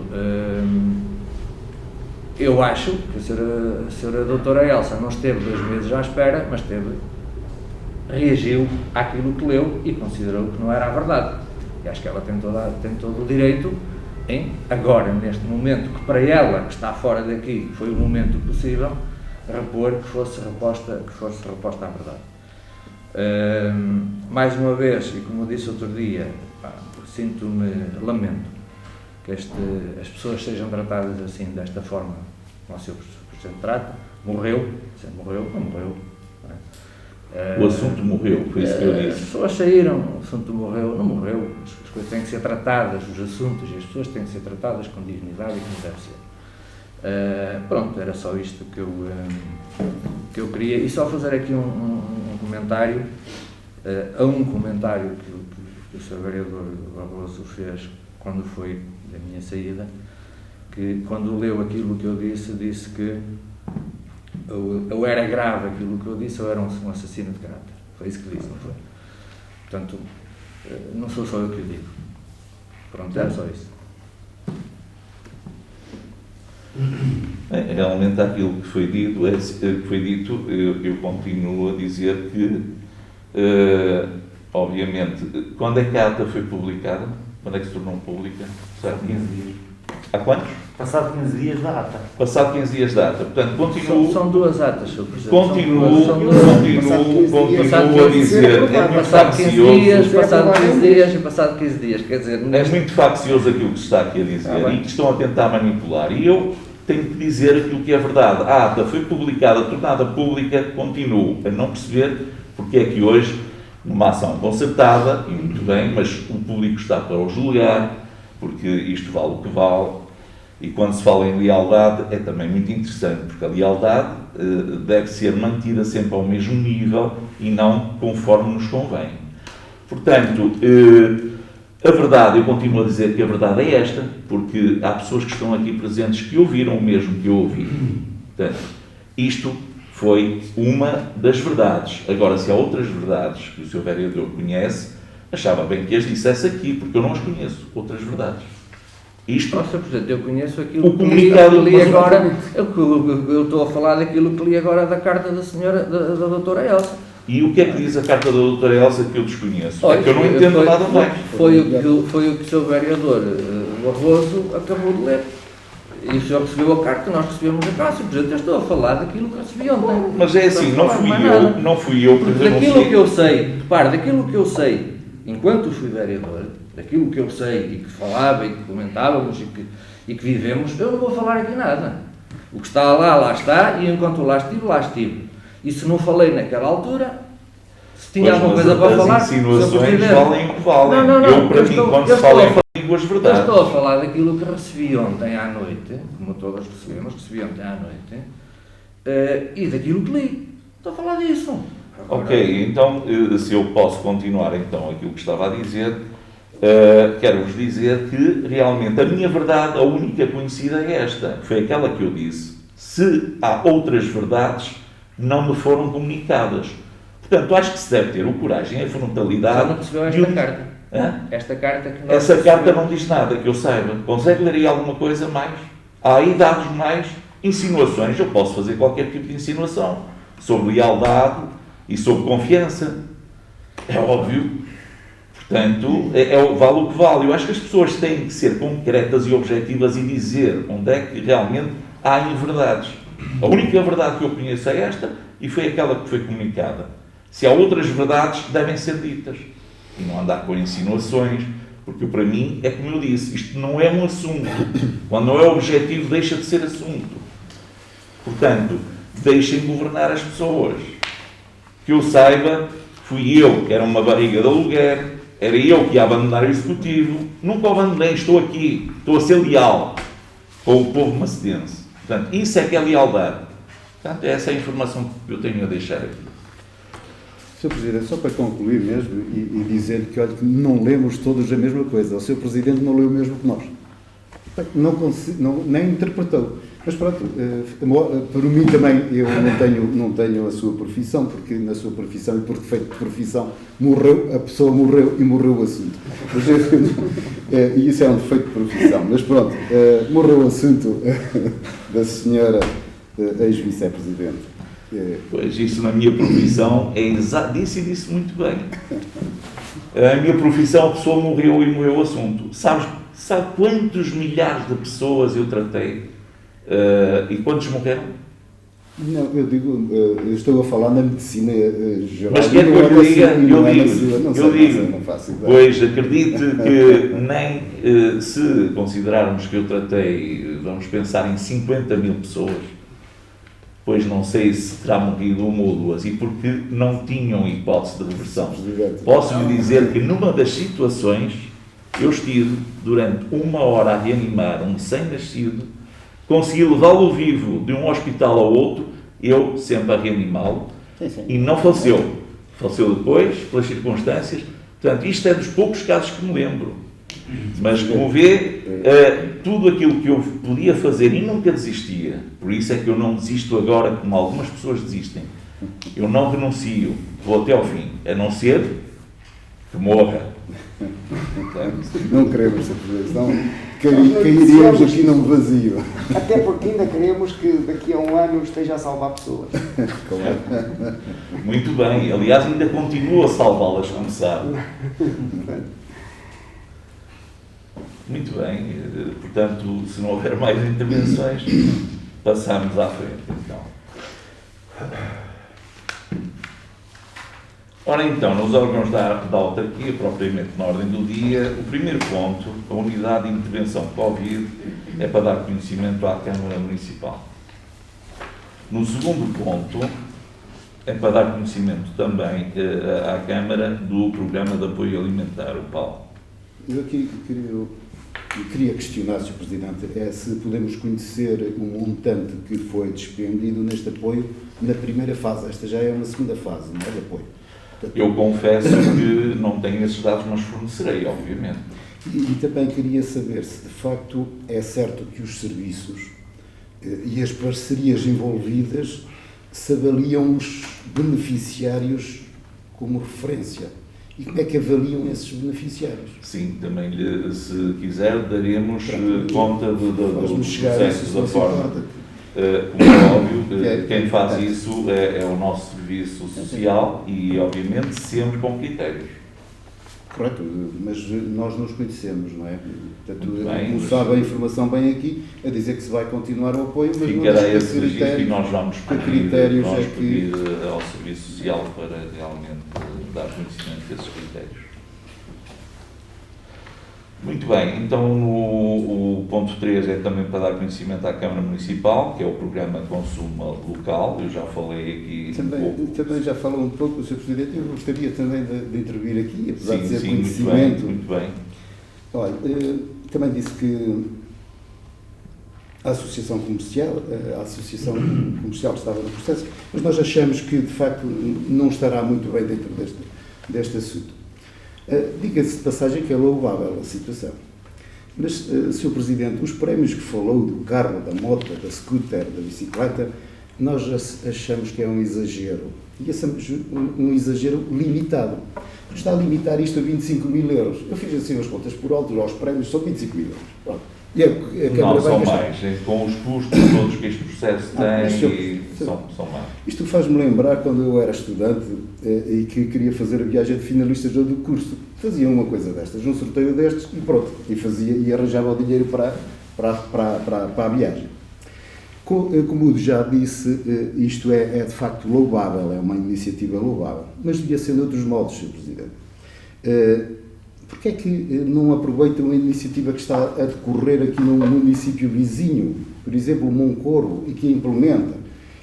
eu acho que a Sra. Doutora Elsa não esteve 2 meses à espera, mas reagiu àquilo que leu e considerou que não era a verdade. E acho que ela tem todo o direito em, agora, neste momento, que para ela, que está fora daqui, foi o momento possível, repor que fosse reposta à verdade. Mais uma vez, e como disse outro dia, lamento que as pessoas sejam tratadas assim, desta forma, como o Sr. Presidente trata. Não morreu. O assunto morreu, foi isso que eu disse. As pessoas saíram, o assunto morreu, não morreu. As coisas têm que ser tratadas, os assuntos e as pessoas têm que ser tratadas com dignidade e como deve ser. Pronto, era só isto que eu queria. E só fazer aqui um comentário, a um comentário que o Sr. Vereador Barroso fez quando foi da minha saída, que quando leu aquilo que eu disse que ou era grave aquilo que eu disse, ou era um assassino de caráter. Foi isso que disse, não foi? Portanto, não sou só eu que o digo. Pronto, era só isso. Realmente aquilo que foi dito, eu continuo a dizer que, obviamente, quando é que a ata foi publicada? Quando é que se tornou pública? Passado 15 dias. Há quantos? Passado 15 dias da ata. Passado 15 dias da ata. Portanto, continuo... São 2 atas, Sr. Presidente. Continuo a dizer... Passado 15 dias, passado 15 dias e passado 15 dias. Quer dizer... É muito faccioso aquilo que se está aqui a dizer e que estão a tentar manipular. E eu tenho que dizer aquilo que é verdade. A ata foi publicada, tornada pública, continuo a não perceber porque é que hoje, numa ação concertada, e muito bem, mas o público está para o julgar, porque isto vale o que vale, e quando se fala em lealdade é também muito interessante, porque a lealdade deve ser mantida sempre ao mesmo nível e não conforme nos convém. Portanto, a verdade, eu continuo a dizer que a verdade é esta, porque há pessoas que estão aqui presentes que ouviram o mesmo que eu ouvi. Portanto, isto foi uma das verdades. Agora, se há outras verdades que o Sr. Vereador conhece, achava bem que as dissesse aqui, porque eu não as conheço, outras verdades. Isto... Nossa, Presidente, eu conheço aquilo o comunicado que li agora, eu estou a falar daquilo que li agora da carta da senhora, da doutora Elsa. E o que é que diz a carta da doutora Elsa que eu desconheço? É que eu não entendo nada mais. Foi o que o Sr. Vereador Barroso acabou de ler. E o senhor recebeu a carta, nós recebemos a carta. Presidente, eu estou a falar daquilo que recebi ontem. Mas é assim, não fui eu que renunciei. Daquilo que eu sei, repare, daquilo que eu sei, enquanto fui vereador, daquilo que eu sei e que falava e que comentávamos e que vivemos, eu não vou falar aqui nada. O que está lá está, e enquanto lá estive. E se não falei naquela altura, se tinha alguma coisa para falar... As insinuações valem o que valem. Não, quando se fala em digo as verdades. Eu estou a falar daquilo que recebi ontem à noite, como todos recebi ontem à noite, e daquilo que li. Estou a falar disso. Agora... Ok, então, se eu posso continuar então aquilo que estava a dizer, quero-vos dizer que realmente a minha verdade, a única conhecida é esta, foi aquela que eu disse. Se há outras verdades, não me foram comunicadas. Portanto, acho que se deve ter o coragem e a frontalidade... Já não recebeu esta carta? Hã? Esta carta que nós Essa carta não diz nada, que eu saiba. Consegue ler aí alguma coisa mais? Há aí dados mais, insinuações. Eu posso fazer qualquer tipo de insinuação sobre lealdade e sobre confiança. É óbvio. Portanto, vale o que vale. Eu acho que as pessoas têm que ser concretas e objetivas e dizer onde é que realmente há inverdades. A única verdade que eu conheço é esta e foi aquela que foi comunicada. Se há outras verdades, devem ser ditas. E não andar com insinuações, porque para mim, é como eu disse, isto não é um assunto. Quando não é objetivo, deixa de ser assunto. Portanto, deixem governar as pessoas. Que eu saiba, fui eu que era uma barriga de aluguer, era eu que ia abandonar o Executivo, nunca o abandonei, estou aqui, estou a ser leal com o povo macedense. Portanto, isso é que é lealdade. Portanto, essa é a informação que eu tenho a deixar aqui. Sr. Presidente, só para concluir mesmo e dizer que, olha, que não lemos todos a mesma coisa. O Sr. Presidente não leu o mesmo que nós. Nem interpretou. Mas pronto, para mim também, eu não tenho a sua profissão, porque na sua profissão e por defeito de profissão, a pessoa morreu e morreu o assunto. Mas, e isso é um defeito de profissão. Mas pronto, morreu o assunto da senhora ex-vice-presidente. Pois, isso na minha profissão é exato, disse muito bem. A minha profissão, a pessoa morreu e morreu o assunto. Sabe quantos milhares de pessoas eu tratei? E quantos morreram? Não, eu digo, eu estou a falar na medicina geral. Mas quer que eu lhe diga? Eu digo. Não faço ideia. Pois, acredite que nem se considerarmos que eu tratei, vamos pensar em 50 mil pessoas, pois não sei se terá morrido uma ou duas, e porque não tinham hipótese de reversão. Posso lhe dizer que numa das situações, eu estive durante 1 hora a reanimar um recém-nascido, consegui levá-lo vivo de um hospital ao outro, eu sempre a reanimá-lo, e não faleceu. Faleceu depois, pelas circunstâncias. Portanto, isto é dos poucos casos que me lembro. Mas, como vê, tudo aquilo que eu podia fazer e nunca desistia, por isso é que eu não desisto agora, como algumas pessoas desistem. Eu não renuncio, vou até ao fim, a não ser que morra. Não queremos essa posição, cairíamos aqui num vazio. Até porque ainda queremos que daqui a 1 ano esteja a salvar pessoas. Claro. Muito bem, aliás, ainda continuo a salvá-las, como sabe. Muito bem, portanto, se não houver mais intervenções, passamos à frente, então. Ora então, nos órgãos da autarquia, propriamente na ordem do dia, o primeiro ponto, a unidade de intervenção Covid, é para dar conhecimento à Câmara Municipal. No segundo ponto, é para dar conhecimento também à Câmara do Programa de Apoio Alimentar, o PAL. Eu aqui queria questionar, Sr. Presidente, se podemos conhecer o montante que foi despendido neste apoio na primeira fase. Esta já é uma segunda fase, não é de apoio. Eu confesso que não tenho esses dados, mas fornecerei, obviamente. E também queria saber se, de facto, é certo que os serviços e as parcerias envolvidas se avaliam os beneficiários como referência. E como é que avaliam esses beneficiários? Sim, também, se quiser, daremos conta do processo, da forma. Como é óbvio, quem faz isso é o nosso serviço social e, obviamente, sempre com critérios. Correto, mas nós nos conhecemos, não é? Portanto, bem, como sabe a informação bem aqui, a dizer que se vai continuar o apoio, mas ficará esse registro e nós vamos pedir ao Serviço Social para realmente dar conhecimento desses critérios. Muito bem, então o ponto 3 é também para dar conhecimento à Câmara Municipal, que é o programa Consumo Local. Eu já falei aqui também já falou um pouco o Sr. Presidente, eu gostaria também de intervir aqui, apesar de ser conhecimento. Muito bem. Olha, também disse que a Associação Comercial estava no processo, mas nós achamos que, de facto, não estará muito bem dentro deste assunto. Diga-se de passagem que é louvável a situação. Mas, Sr. Presidente, os prémios que falou do carro, da moto, da scooter, da bicicleta, nós achamos que é um exagero. E achamos um exagero limitado. Está a limitar isto a 25 mil euros. Eu fiz assim as contas por alto, os prémios são 25 mil euros. Pronto. E a não, são mais. Com os custos todos que este processo tem, são mais. Isto faz-me lembrar quando eu era estudante e que queria fazer a viagem de finalistas do curso. Fazia uma coisa destas, um sorteio destes e pronto. E arranjava o dinheiro para a viagem. Como já disse, isto é de facto louvável, é uma iniciativa louvável. Mas devia ser de outros modos, Sr. Presidente. Porquê é que não aproveitam a iniciativa que está a decorrer aqui num município vizinho, por exemplo, Moncorvo, e que a implementa?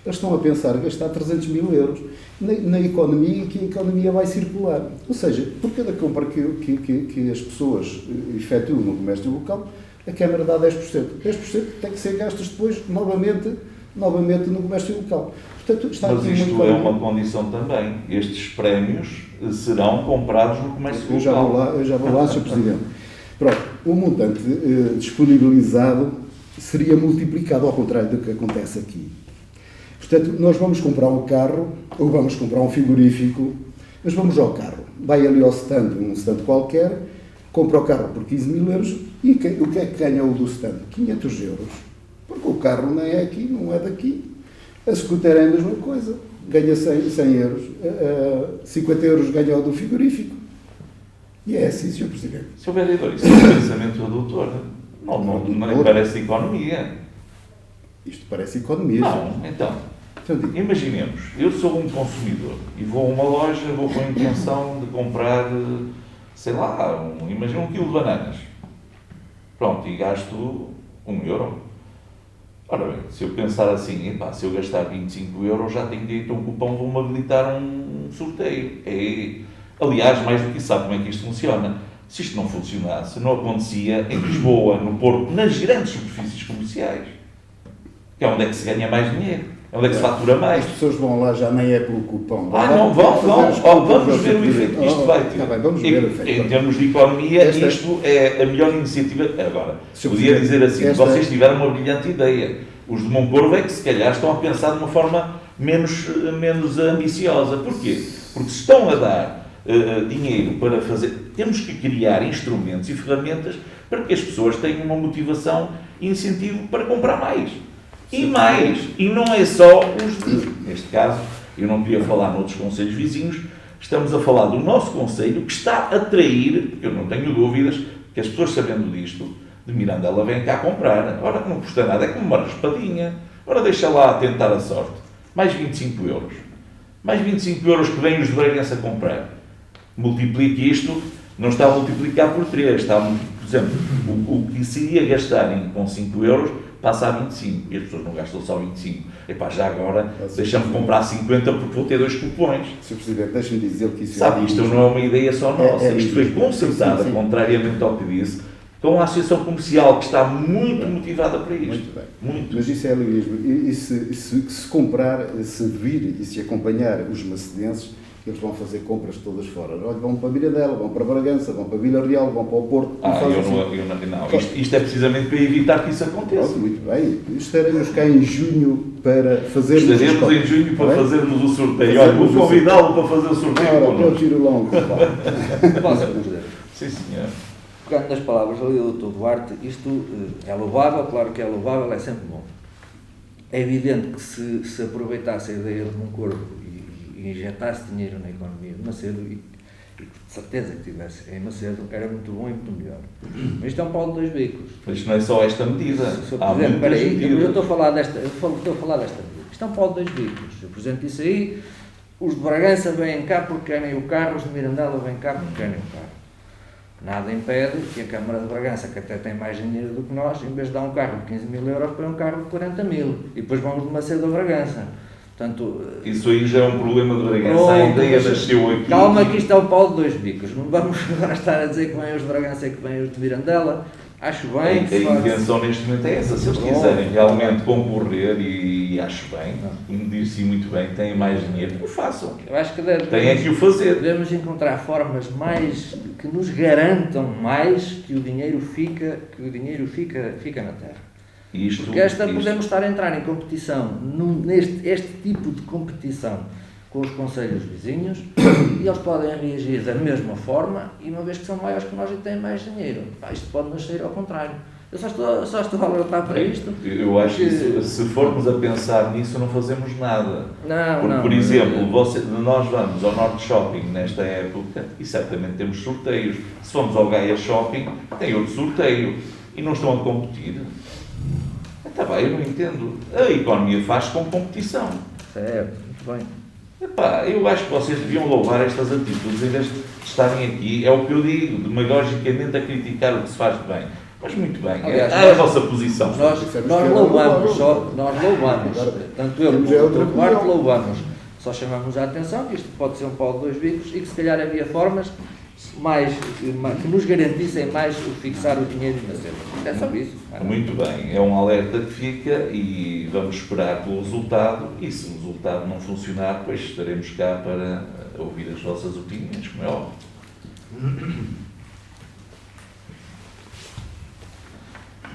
Eles estão a pensar em gastar 300 mil euros na economia, que a economia vai circular. Ou seja, por cada compra que as pessoas efetuam no comércio local, a Câmara dá 10%. 10% tem que ser gastos depois, novamente no comércio local. Portanto, está mas aqui isto é uma condição também. Estes prémios serão comprados no comércio local. Eu já vou lá, Sr. Presidente. Pronto, o montante disponibilizado seria multiplicado ao contrário do que acontece aqui. Portanto, nós vamos comprar um carro, ou vamos comprar um frigorífico, mas vamos ao carro. Vai ali ao stand, um stand qualquer, compra o carro por 15 mil euros, e o que é que ganha o do stand? 500 euros. Porque o carro não é aqui, não é daqui. A scooter é a mesma coisa. Ganha 100 euros. 50 euros ganha o do frigorífico. E é assim, Sr. Presidente. Sr. Vereador, isso é um pensamento do doutor. Não me parece economia. Isto parece economia. Não, então, imaginemos, eu sou um consumidor e vou a uma loja, vou com a intenção de comprar, sei lá, imagina 1 quilo de bananas. Pronto, e gasto 1 euro. Ora bem, se eu pensar assim, epá, se eu gastar 25 euros já tenho direito a um cupom, vou-me habilitar um sorteio. Aliás, mais do que isso, sabe como é que isto funciona? Se isto não funcionasse, não acontecia em Lisboa, no Porto, nas grandes superfícies comerciais. Que é onde é que se ganha mais dinheiro, é onde é que se fatura mais. As pessoas vão lá já nem é pelo cupom. Não vão. Vamos ver o efeito que isto vai ter. Vamos ver o efeito. Em termos de economia, isto é a melhor iniciativa. Agora, podia dizer assim, vocês tiveram uma brilhante ideia. Os de Moncorvo é que se calhar estão a pensar de uma forma menos ambiciosa. Porquê? Porque se estão a dar dinheiro para fazer... Temos que criar instrumentos e ferramentas para que as pessoas tenham uma motivação e incentivo para comprar mais. E mais. E não é só neste caso, eu não queria falar noutros concelhos vizinhos, estamos a falar do nosso concelho que está a atrair, porque eu não tenho dúvidas, que as pessoas sabendo disto, de Mirandela vêm cá comprar. Ora, não custa nada, é como uma raspadinha. Ora, deixa lá tentar a sorte. Mais 25 euros. Mais 25 euros que vêm os de Bragança comprar. Multiplique isto, não está a multiplicar por 3, está a multiplicar, por exemplo, o que se iria gastar com 5 euros passa a 25, e as pessoas não gastam só 25. Epá, já agora, deixa-me comprar 50 porque vou ter 2 cupões. Sr. Presidente, deixe-me dizer que isso... Sabe, isto não é uma ideia só nossa, isto foi concertada, contrariamente ao que disse, com a Associação Comercial, que está muito motivada para isto. Muito bem. Muito. Mas isso é lirismo. E se comprar, se vir e se acompanhar os macedenses, eles vão fazer compras todas fora. Olha, vão para Mirandela, vão para Bragança, vão para Vila Real, vão para o Porto. Isto é precisamente para evitar que isso aconteça. Muito bem. Estaremos cá em junho para fazermos... Estaremos em junho para fazermos o sorteio. Olha, vou convidá-lo para fazer o sorteio. Ora, eu tiro lá um cupom. Posso dizer? Sim, senhor. Pegando nas palavras ali do Dr. Duarte, isto é louvável, claro que é louvável, é sempre bom. É evidente que se aproveitasse a ideia de Moncorvo e injetasse dinheiro na economia de Macedo, e de certeza que tivesse em Macedo, era muito bom e muito melhor. Mas isto é um pau de 2 bicos. Mas isto não é só esta medida. Há muitas medidas. Eu estou a falar desta medida. Isto é um pau de 2 bicos. O Presidente disse aí, os de Bragança vêm cá porque querem o carro, os de Mirandela vêm cá porque querem o carro. Nada impede que a Câmara de Bragança, que até tem mais dinheiro do que nós, em vez de dar um carro de 15 mil euros, põe um carro de 40 mil. E depois vamos de Macedo a Bragança. Portanto, isso aí já é um problema de Bragança. A ideia nasceu aqui. Calma que isto é um pau de 2 bicos. Não vamos agora estar a dizer que vêm os de Bragança e que vêm os de Mirandela. Acho bem. A intenção neste momento é essa. Se eles quiserem realmente concorrer, e acho bem, e medir-se muito bem, têm mais dinheiro, que o façam. Eu acho que têm que o fazer. Devemos encontrar formas mais que nos garantam mais que o dinheiro fica na terra. Podemos estar a entrar em competição, este tipo de competição com os concelhos vizinhos, e eles podem reagir da mesma forma, e uma vez que são maiores que nós e têm mais dinheiro, isto pode nos sair ao contrário. Eu só estou a alertar para isto. Eu acho que se formos a pensar nisso, não fazemos nada. Porque, por exemplo, nós vamos ao Norte Shopping nesta época e certamente temos sorteios. Se formos ao Gaia Shopping, tem outro sorteio e não estão a competir. Está bem, eu não entendo. A economia faz com competição. Certo, muito bem. Epá, eu acho que vocês deviam louvar estas atitudes em vez de estarem aqui, é o que eu digo, demagogicamente a criticar o que se faz de bem. Mas muito bem, Aliás, é a vossa posição. Nós louvamos, tanto eu como o Dr. Duarte louvamos, só chamamos a atenção que isto pode ser um pau de dois bicos e que se calhar havia formas que nos garantissem mais o fixar o dinheiro na cena. É só isso. Muito bem, é um alerta que fica e vamos esperar pelo resultado e se o resultado não funcionar, depois estaremos cá para ouvir as vossas opiniões, como é óbvio.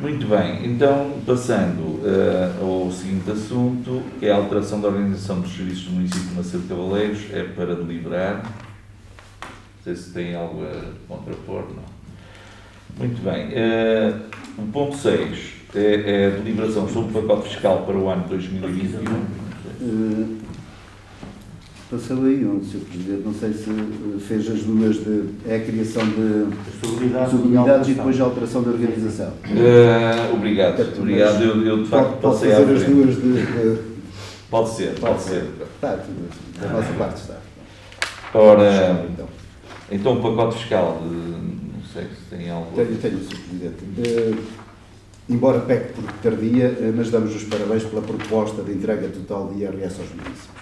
Muito bem, então passando ao seguinte assunto, que é a alteração da organização dos serviços do município de Macedo de Cavaleiros, é para deliberar. Não sei se tem algo a contrapor, não. Muito bem, o ponto 6 é a deliberação sobre o pacote fiscal para o ano 2021. Passou aí onde, Sr. Presidente, não sei se fez as duas, é a criação de subunidades e depois a alteração da organização. Obrigado, eu de facto pode passei fazer à as frente. duas de... Pode ser. Está, tudo da nossa parte está. Ora, então o pacote fiscal, não sei se tem algo... Tenho, Sr. Presidente. Embora peque por tardia, mas damos os parabéns pela proposta de entrega total de IRS aos municípios.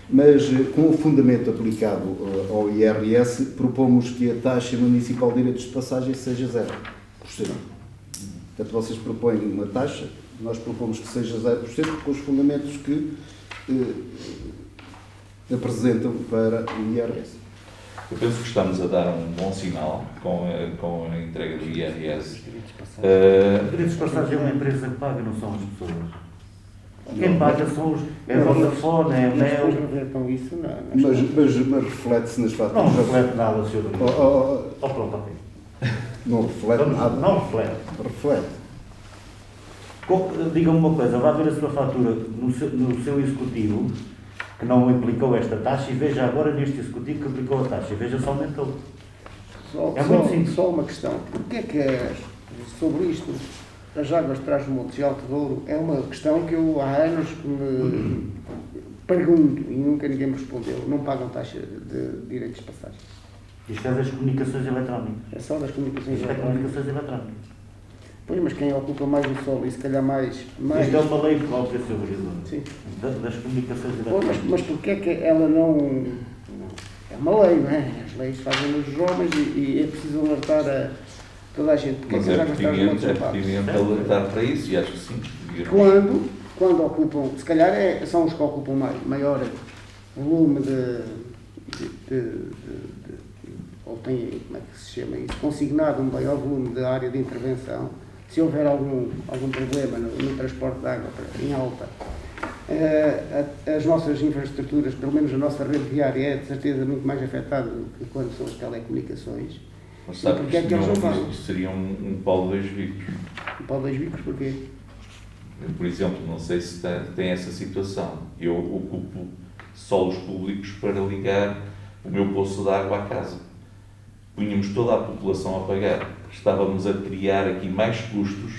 Mas, com o fundamento aplicado ao IRS, propomos que a taxa municipal de direitos de passagem seja 0%. Portanto, vocês propõem uma taxa, nós propomos que seja 0%, com os fundamentos que apresentam para o IRS. Eu penso que estamos a dar um bom sinal com a entrega do IRS. Direitos de passagem é uma empresa que paga, não são as pessoas. Quem paga são os... É a Vodafone, é a Mel... Isso, não. Mas reflete-se nas faturas. Não reflete nada, Sr. Pronto, ok. Não reflete nada. Não reflete. Reflete. Diga-me uma coisa, vá ver a sua fatura no seu executivo, que não aplicou esta taxa, e veja agora neste executivo que aplicou a taxa, e veja se aumentou. Muito simples. Só uma questão. Porquê é que sobre isto, as águas de Trás-os-Montes e Alto Douro, é uma questão que eu há anos me pergunto e nunca ninguém me respondeu. Não pagam taxa de direitos de passagem. Isto é das comunicações eletrónicas. É só das comunicações Isto é eletrónicas. comunicações eletrónicas. Pois, mas quem ocupa mais o solo e se calhar mais... Isto é uma lei própria, Sr. Vereador. Sim. Das comunicações Pois, eletrónicas. mas porquê é que ela não... É uma lei, não é? As leis fazem-nos jovens e é preciso alertar a toda a gente. Porque Mas é que é as águas de Trás-os-Montes não pagam? pertinente alertar para isso e acho que sim. Quando ocupam, se calhar são os que ocupam maior volume ou têm, como é que se chama isso, consignado um maior volume de área de intervenção, se houver algum problema no transporte de água em alta, as nossas infraestruturas, pelo menos a nossa rede viária, é de certeza muito mais afetada do que quando são as telecomunicações. Mas sabe porque é que que eles não pagam? isto seria um pau de dois bicos. Um pau de dois bicos, porquê? Eu, por exemplo, não sei se tem essa situação. Eu ocupo solos públicos para ligar o meu poço de água à casa. Punhamos toda a população a pagar. Estávamos a criar aqui mais custos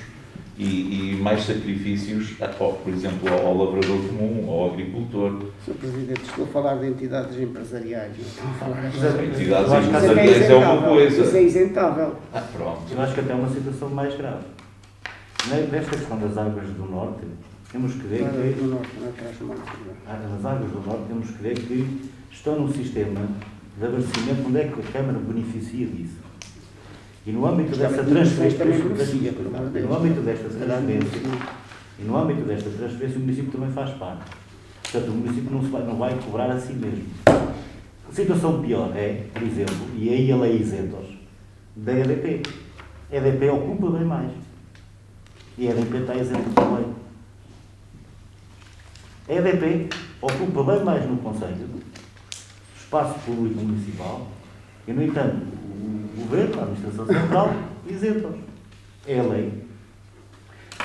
e mais sacrifícios, por exemplo, ao lavrador comum, ao agricultor. Sr. Presidente, estou a falar de entidades empresariais, não estou a falar Entidades Eu acho que empresariais é uma coisa. Isso é isentável. Pronto. Eu acho que até é uma situação mais grave. Nesta questão das águas do Norte, temos que ver que... Do Norte, não é Trás-os-Montes. Nas águas do Norte, temos que ver que estão num sistema de abastecimento onde é que a Câmara beneficia disso. E no âmbito dessa transferência, no âmbito desta transferência, o município também faz parte. Portanto, o município não vai cobrar a si mesmo. A situação pior é, por exemplo, e aí a lei isentos, da EDP. A EDP ocupa bem mais. E a EDP está isenta da lei. A EDP ocupa bem mais no Conselho, espaço público municipal, e, no entanto, o Governo, a Administração Central, isenta-os. É a lei.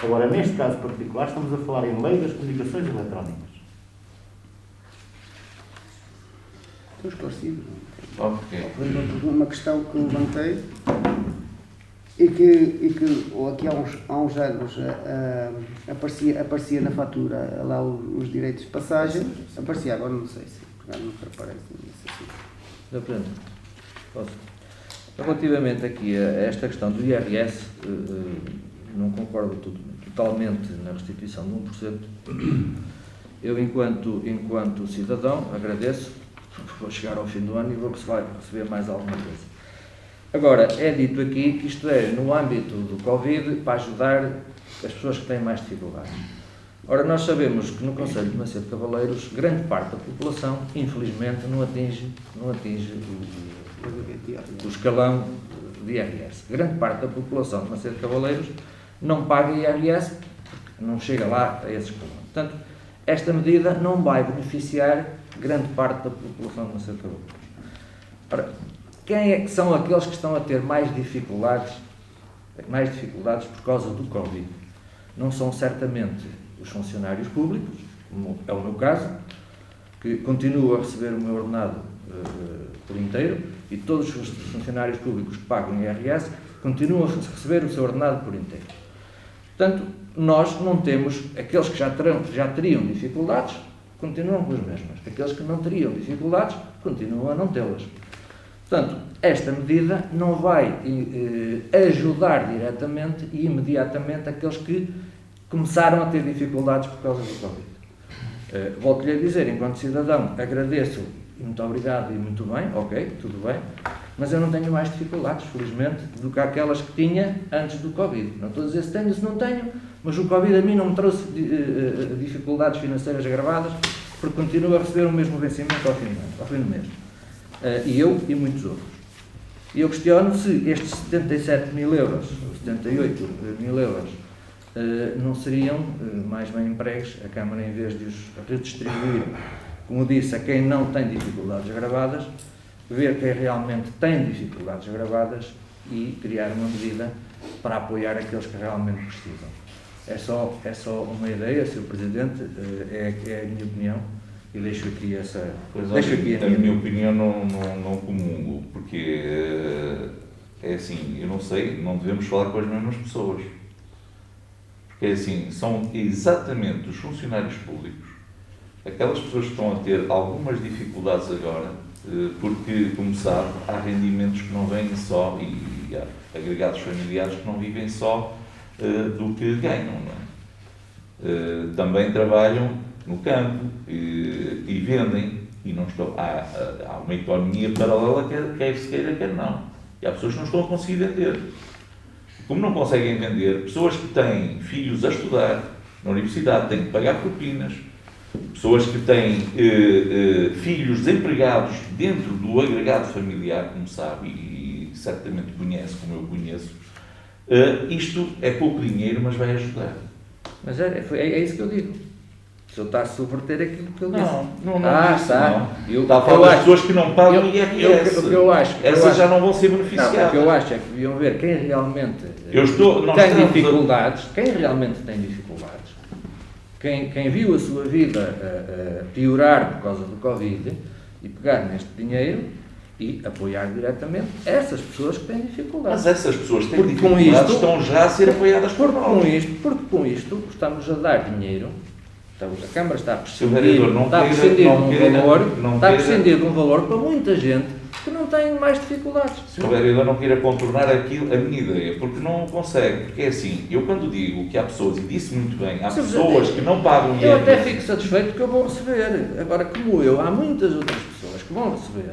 Agora, neste caso particular, estamos a falar em lei das comunicações eletrónicas. Estou esclarecido. Ok. Uma questão que levantei e que ou aqui há uns anos aparecia na fatura lá os direitos de passagem, aparecia, agora não sei se não aparece assim. Posso? Relativamente aqui a esta questão do IRS, não concordo totalmente na restituição de 1%. Eu, enquanto cidadão, agradeço, vou chegar ao fim do ano e vou receber mais alguma coisa. Agora, é dito aqui que isto é no âmbito do Covid para ajudar as pessoas que têm mais dificuldades. Ora, nós sabemos que no Concelho de Macedo de Cavaleiros, grande parte da população, infelizmente, não atinge o escalão de IRS. Grande parte da população de Macedo de Cavaleiros não paga IRS, porque não chega lá a esse escalão. Portanto, esta medida não vai beneficiar grande parte da população de Macedo de Cavaleiros. Ora, quem é que são aqueles que estão a ter mais dificuldades por causa do Covid? Não são certamente os funcionários públicos, como é o meu caso, que continuo a receber o meu ordenado por inteiro, e todos os funcionários públicos que pagam IRS continuam a receber o seu ordenado por inteiro. Portanto, nós não temos, aqueles que já teriam dificuldades, continuam com as mesmas. Aqueles que não teriam dificuldades, continuam a não tê-las. Portanto, esta medida não vai ajudar diretamente e imediatamente aqueles que começaram a ter dificuldades por causa do Covid. Volto-lhe a dizer, enquanto cidadão, agradeço e muito obrigado e muito bem, ok, tudo bem, mas eu não tenho mais dificuldades, felizmente, do que aquelas que tinha antes do Covid. Não estou a dizer se tenho ou se não tenho, mas o Covid a mim não me trouxe dificuldades financeiras agravadas, porque continuo a receber o mesmo vencimento ao fim do mês. E eu e muitos outros. E eu questiono se estes 77 mil euros, 78 mil euros, não seriam mais bem empregos a Câmara, em vez de os redistribuir, como disse, a quem não tem dificuldades agravadas, ver quem realmente tem dificuldades agravadas e criar uma medida para apoiar aqueles que realmente precisam. É só uma ideia, Sr. Presidente, é a minha opinião. E deixo aqui essa... a minha opinião não comungo, porque é assim, eu não sei, não devemos falar com as mesmas pessoas. Porque é assim, são exatamente os funcionários públicos, aquelas pessoas que estão a ter algumas dificuldades agora, porque, como sabe, há rendimentos que não vêm só, e há agregados familiares que não vivem só do que ganham, não é? Também trabalham no campo e vendem, e não estão, há uma economia paralela, quer se queira, quer não. E há pessoas que não estão a conseguir vender. Como não conseguem vender, pessoas que têm filhos a estudar na universidade têm que pagar propinas, pessoas que têm filhos desempregados dentro do agregado familiar, como sabe, e certamente conhece, como eu conheço, isto é pouco dinheiro, mas vai ajudar. Mas é isso que eu digo. O senhor está a subverter aquilo que eu disse. Não está. Está a falar das pessoas que não pagam IRS. O que eu acho... Essas já não vão ser beneficiadas. Não, o que eu acho é que deviam ver quem realmente tem dificuldades, quem viu a sua vida piorar por causa do Covid, e pegar neste dinheiro e apoiar diretamente essas pessoas que têm dificuldades. Mas essas pessoas que têm dificuldades estão já a ser apoiadas por nós. Porque com isto estamos a dar dinheiro. A Câmara está a prescindir de um valor para muita gente que não tem mais dificuldades. Se o vereador não queira contornar aquilo, a minha ideia, porque não consegue, porque é assim, eu quando digo que há pessoas, e disse muito bem, há pessoas que não pagam IRS... Eu até fico satisfeito que eu vou receber. Agora, como eu, há muitas outras pessoas que vão receber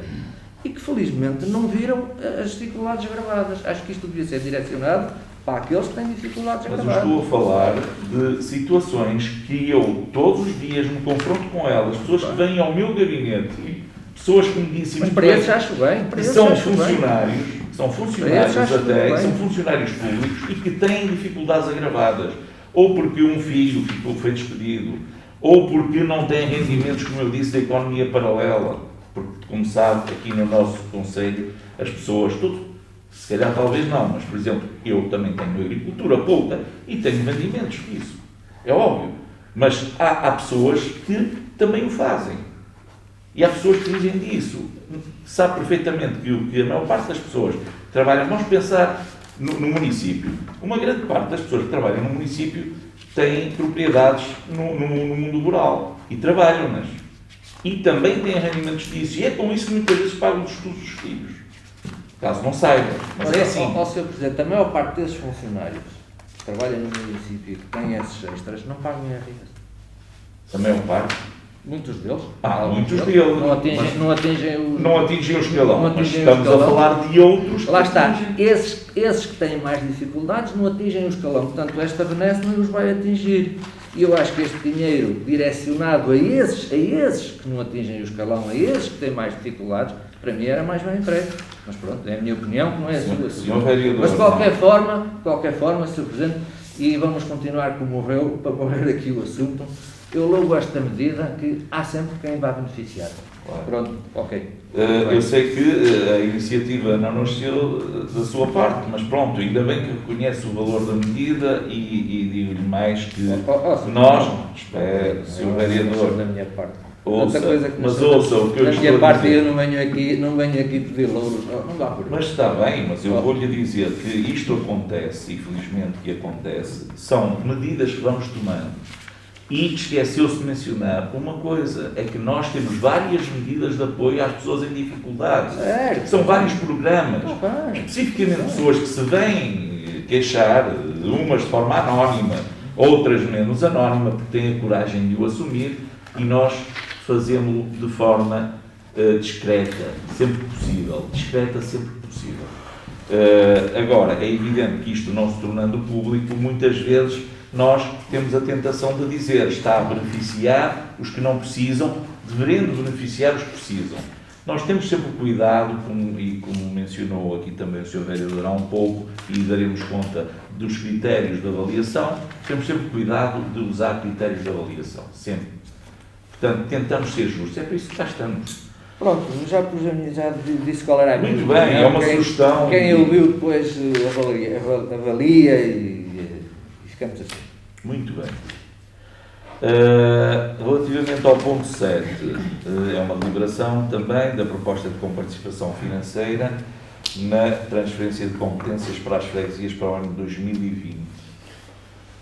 e que felizmente não viram as dificuldades agravadas. Acho que isto devia ser direcionado para aqueles que têm dificuldades agravadas. Mas eu estou a falar de situações que eu todos os dias me confronto com elas, pessoas que vêm ao meu gabinete, pessoas que me dizem... Mas para esses acho bem. Que são funcionários, são funcionários públicos e que têm dificuldades agravadas. Ou porque um filho foi despedido, ou porque não têm rendimentos, como eu disse, da economia paralela. Porque, como sabe, aqui no nosso Conselho, as pessoas, Se calhar talvez não, mas por exemplo, eu também tenho agricultura pouca e tenho rendimentos disso. É óbvio. Mas há pessoas que também o fazem. E há pessoas que vivem disso. Sabe perfeitamente que a maior parte das pessoas que trabalham, vamos pensar no município. Uma grande parte das pessoas que trabalham no município têm propriedades no mundo rural e trabalham-nas. E também têm rendimentos disso. E é com isso que muitas vezes pagam os estudos dos filhos. Caso não saibam. Mas é assim. Ó, Sr. Presidente, a maior parte desses funcionários que trabalham no município e que têm esses extras não pagam IRS. A maior parte. Muitos deles. Muitos deles. Não atingem não atingem o escalão. Não Mas atingem estamos o escalão. a falar de outros. Lá que está. atingem. Esses que têm mais dificuldades não atingem o escalão. Portanto, esta benesse não os vai atingir. E eu acho que este dinheiro direcionado a esses que não atingem o escalão, a esses que têm mais dificuldades, para mim era mais bem emprego. Mas pronto, é a minha opinião, que não é a sua. Senhor vereador, Mas de qualquer forma, Sr. Presidente, e vamos continuar como morreu, para morrer aqui o assunto, eu louvo esta medida que há sempre quem vai beneficiar. Claro. Pronto, ok. Eu sei que a iniciativa não nasceu da sua parte, mas pronto, ainda bem que reconhece o valor da medida e digo-lhe mais que nós, espero, Sr. Vereador, da minha parte. ouça, Tanta coisa que mas ouça o que eu da estou minha a parte dizer. eu não venho aqui pedir louros, não dá por isso. Mas está bem, mas eu vou-lhe dizer que isto acontece, e felizmente que acontece, são medidas que vamos tomando. E esqueceu-se de mencionar uma coisa, é que nós temos várias medidas de apoio às pessoas em dificuldades. Certo. São vários programas, bem. especificamente pessoas que se vêm queixar, umas de forma anónima, outras menos anónima, porque têm a coragem de o assumir, e nós fazemos-lo de forma discreta, sempre possível. Discreta, sempre possível. Agora, é evidente que isto não se tornando público, muitas vezes nós temos a tentação de dizer está a beneficiar os que não precisam, devendo beneficiar os que precisam. Nós temos sempre cuidado, como mencionou aqui também o Sr. Vereador há um pouco, e daremos conta dos critérios de avaliação, temos sempre cuidado de usar critérios de avaliação, sempre. Portanto, tentamos ser justos, é para isso que cá estamos. Pronto, já disse qual era a minha Muito bem, é uma sugestão. Quem ouviu depois avalia e ficamos assim. Muito bem. Relativamente ao ponto 7, é uma deliberação também da proposta de comparticipação financeira na transferência de competências para as freguesias para o ano de 2020.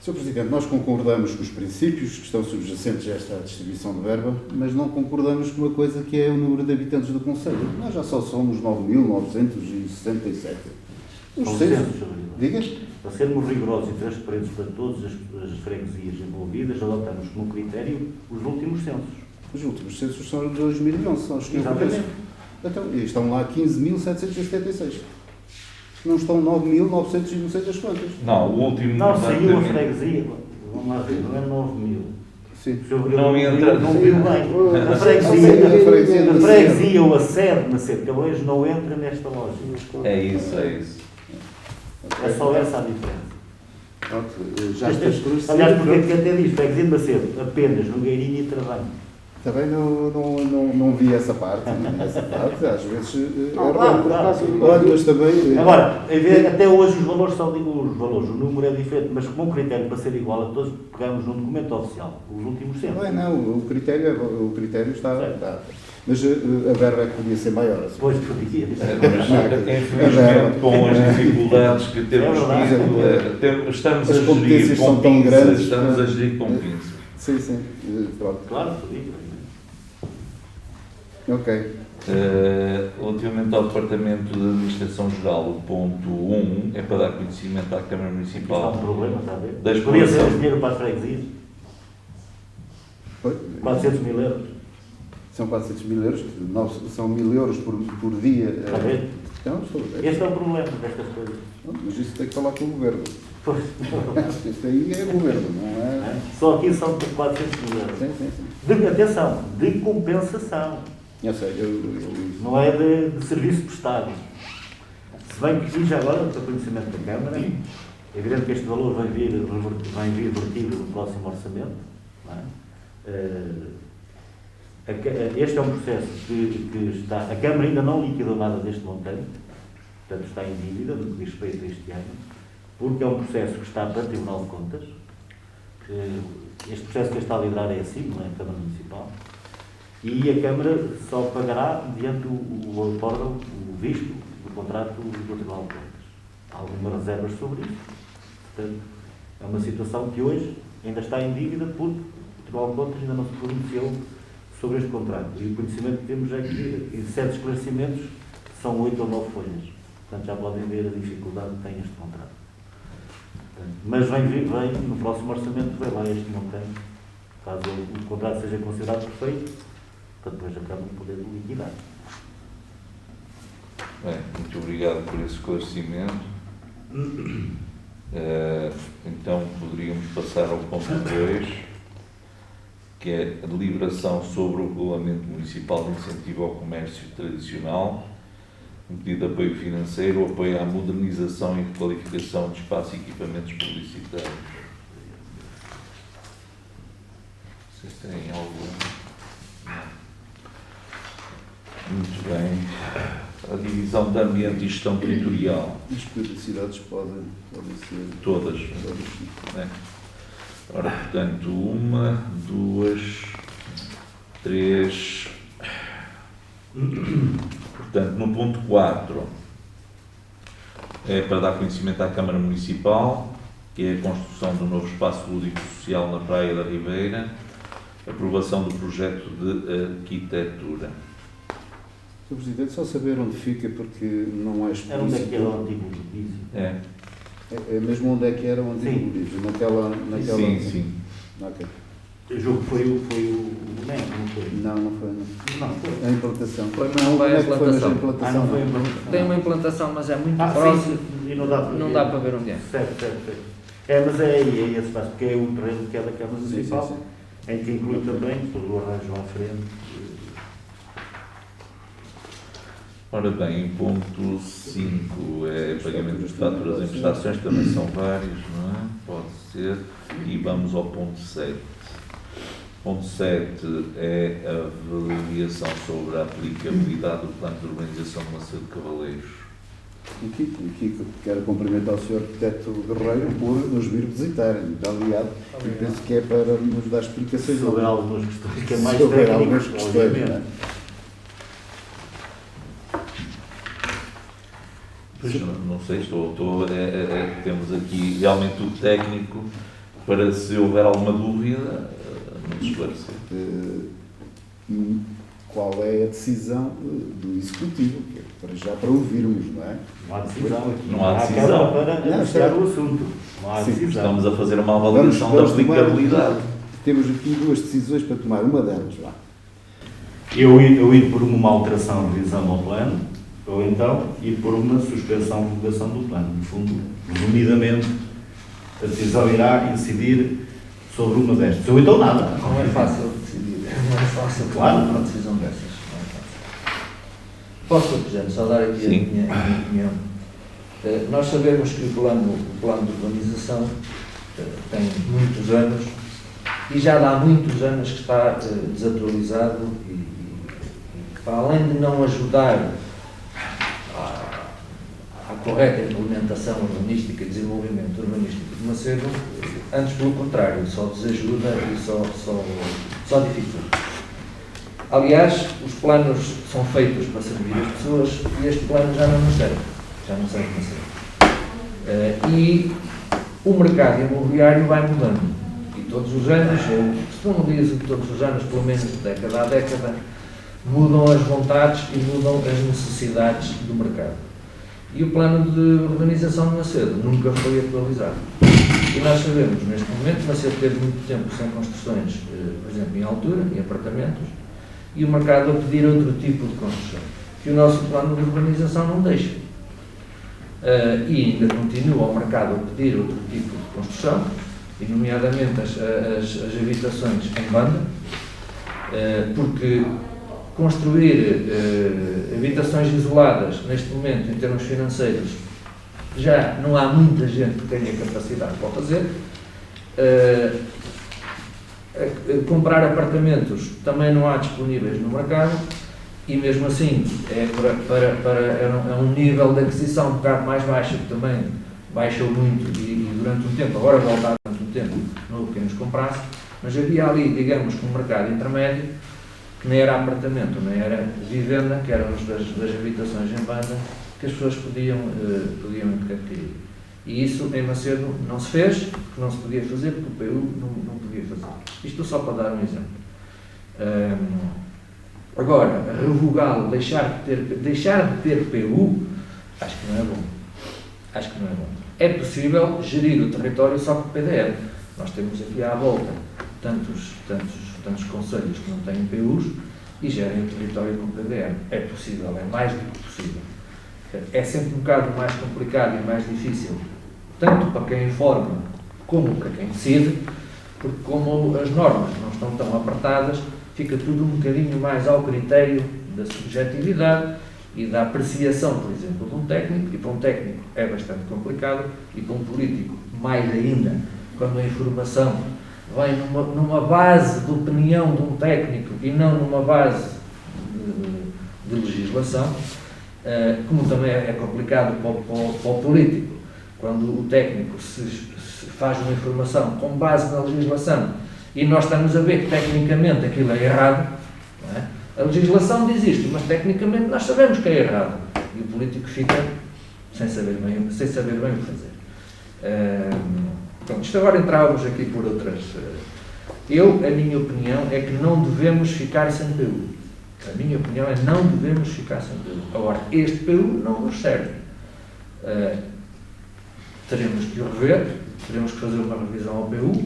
Sr. Presidente, nós concordamos com os princípios que estão subjacentes a esta distribuição de verba, mas não concordamos com uma coisa que é o número de habitantes do Conselho. Nós já só somos 9.967. Os censos, diga? Para sermos rigorosos e transparentes para todas as freguesias envolvidas, adotamos como critério os últimos censos. Os últimos censos são de 2011, são os que eu Exatamente. conheço. Então, e estão lá 15.776. Não estão 9.900 e não sei das quantas. Não, o último... Não, saiu a freguesia, vamos lá ver, não é 9.000. Sim. Não entra... Não viu bem. A freguesia ou a sede na sede de Calões não entra nesta lógica. É isso, é isso. É só essa a diferença. Pronto, já está esclarecido. Aliás, porque que até diz, freguesia de Macedo, apenas Nogueirinho e Travanho. Também não vi essa parte, às vezes é claro. Olha, mas também... Agora, até hoje os valores são os valores, o número é diferente, mas como um critério para ser igual a todos, pegamos num documento oficial, os últimos censos. Não, o critério está. Mas a verba é que podia ser maior. Assim. Pois, podia. Infelizmente, com as dificuldades que temos tido, estamos a gerir com pinças. Estamos a gerir com pinças. Sim, pronto. Claro, podia. Ok. Relativamente ao Departamento de Administração Geral, o ponto 1 é para dar conhecimento à Câmara Municipal. Isto há um problema, está a ver? Das Podia ser condições. dinheiro para as freguesias. 400 mil euros. São 400 mil euros, são 1.000 euros por dia. Está a ver? Então, estou a ver. Este é o problema destas coisas. Mas isso tem que falar com o Governo. Pois. Isso aí é o Governo, não é? Só aqui são 400 mil euros. Sim. Atenção, de compensação. Eu sei, Não é de serviço prestado. Se bem que, já agora, para conhecimento da Câmara, é evidente que este valor vai vir vertido no próximo orçamento. Não é? Este é um processo que está... A Câmara ainda não liquidou nada deste montante. portanto está em dívida no que diz respeito a este ano, porque é um processo que está para o Tribunal de Contas. Este processo que está a liderar é assim, não é a Câmara Municipal, e a Câmara só pagará mediante o órgão, o visto do contrato do Tribunal de Contas. Há algumas reservas sobre isso, portanto, é uma situação que hoje ainda está em dívida porque o Tribunal de Contas ainda não se pronunciou sobre este contrato. E o conhecimento que temos é que, em certos esclarecimentos, são 8 ou 9 folhas. Portanto, já podem ver a dificuldade que tem este contrato. Portanto, mas vem, no próximo orçamento, vem lá este montante, caso o contrato seja considerado perfeito, para depois a Câmara poder liquidar. Bem, muito obrigado por esse esclarecimento. Então, poderíamos passar ao ponto 2, que é a deliberação sobre o Regulamento Municipal de Incentivo ao Comércio Tradicional, um pedido de apoio financeiro, apoio à modernização e requalificação de espaços e equipamentos publicitários. Vocês têm algum? Muito bem. A divisão de ambiente e gestão territorial. As publicidades podem ser todas. É. Ora, portanto, 1, 2, 3. Portanto, no ponto 4 é para dar conhecimento à Câmara Municipal, que é a construção do novo espaço lúdico social na Praia da Ribeira, aprovação do projeto de arquitetura. Sr. Presidente, só saber onde fica, porque não é explícito. Era onde é que era o antigo edifício? É mesmo onde é que era o antigo edifício? Naquela... Sim. Ok. O jogo foi o boneco, não foi? Não foi. Não foi. A implantação. Foi, mas não vai a implantação. Não foi a implantação. Tem uma implantação, mas é muito próximo. Sim, e não dá para ver onde é. Certo. Mas é aí, esse espaço, porque é o terreno que é da Câmara Municipal, sim. em que inclui também todo o arranjo à frente. Ora bem, em ponto 5 é pagamento de faturas em prestações, também são vários, não é? Pode ser. E vamos ao ponto 7. Ponto 7 é a avaliação sobre a aplicabilidade do plano de urbanização de Macedo de Cavaleiros. Aqui quero cumprimentar o Sr. Arquiteto Guerreiro por nos vir visitar, aliado, e penso que é para nos dar explicações sobre algumas questões que é mais sobre técnico, algumas questões, não é? Pois, não sei, temos aqui realmente o técnico para, se houver alguma dúvida, nos esclarecer. Qual é a decisão do Executivo? Que é para ouvirmos, não é? Não há decisão aqui. Não há decisão. Para anunciar o assunto. Não há decisão. Estamos a fazer uma avaliação da aplicabilidade. Temos aqui 2 decisões para tomar. Uma delas, vá. Eu ir por uma alteração, revisão ao plano, ou então ir por uma suspensão, revogação do plano. No fundo, resumidamente, a decisão irá incidir sobre uma destas. Ou então nada. Não é fácil decidir. Não é fácil tomar uma decisão dessas. Não é fácil. Posso, Sr. Presidente, só dar aqui a minha opinião. Nós sabemos que o plano de urbanização tem muitos anos e já há muitos anos que está desatualizado e que, para além de não ajudar à correta implementação urbanística e desenvolvimento urbanístico de Macedo, antes pelo contrário, só desajuda e só dificulta. Aliás, os planos são feitos para servir as pessoas e este plano já não nos serve Macedo. E o mercado imobiliário vai mudando. E todos os anos, se não diz que todos os anos, pelo menos de década a década, mudam as vontades e mudam as necessidades do mercado. E o plano de urbanização de Macedo nunca foi atualizado. E nós sabemos, neste momento, Macedo teve muito tempo sem construções, por exemplo, em altura, em apartamentos, e o mercado a pedir outro tipo de construção, que o nosso plano de urbanização não deixa. E ainda continua o mercado a pedir outro tipo de construção, e nomeadamente as habitações em banda, porque construir habitações isoladas, neste momento, em termos financeiros, já não há muita gente que tenha capacidade para fazer. Comprar apartamentos também não há disponíveis no mercado e mesmo assim é um nível de aquisição um bocado mais baixo, que também baixou muito e durante um tempo, agora voltar durante um tempo, não houve quem nos comprasse, mas havia ali, digamos, um mercado intermédio, que nem era apartamento, nem era vivenda, que eram das habitações em banda, que as pessoas podiam adquirir. E isso em Macedo não se fez, porque não se podia fazer, porque o PU não podia fazer. Isto só para dar um exemplo. Agora, revogá-lo, deixar de ter PU, acho que não é bom. Acho que não é bom. É possível gerir o território só com PDM. Nós temos aqui à volta tantos concelhos que não têm PUs e gerem o território com PDM. É possível, é mais do que possível. É sempre um bocado mais complicado e mais difícil, tanto para quem informa como para quem decide, porque como as normas não estão tão apertadas, fica tudo um bocadinho mais ao critério da subjetividade e da apreciação, por exemplo, de um técnico, e para um técnico é bastante complicado, e para um político mais ainda, quando a informação vem numa base de opinião de um técnico e não numa base de legislação, como também é complicado para o político, quando o técnico se faz uma informação com base na legislação e nós estamos a ver que tecnicamente aquilo é errado, não é? A legislação diz isto, mas tecnicamente nós sabemos que é errado e o político fica sem saber bem o que fazer. Pronto, isto agora entrávamos aqui por outras... a minha opinião é que não devemos ficar sem PU. A minha opinião é que não devemos ficar sem PU. Agora, este PU não nos serve. Teremos que o rever, teremos que fazer uma revisão ao PU.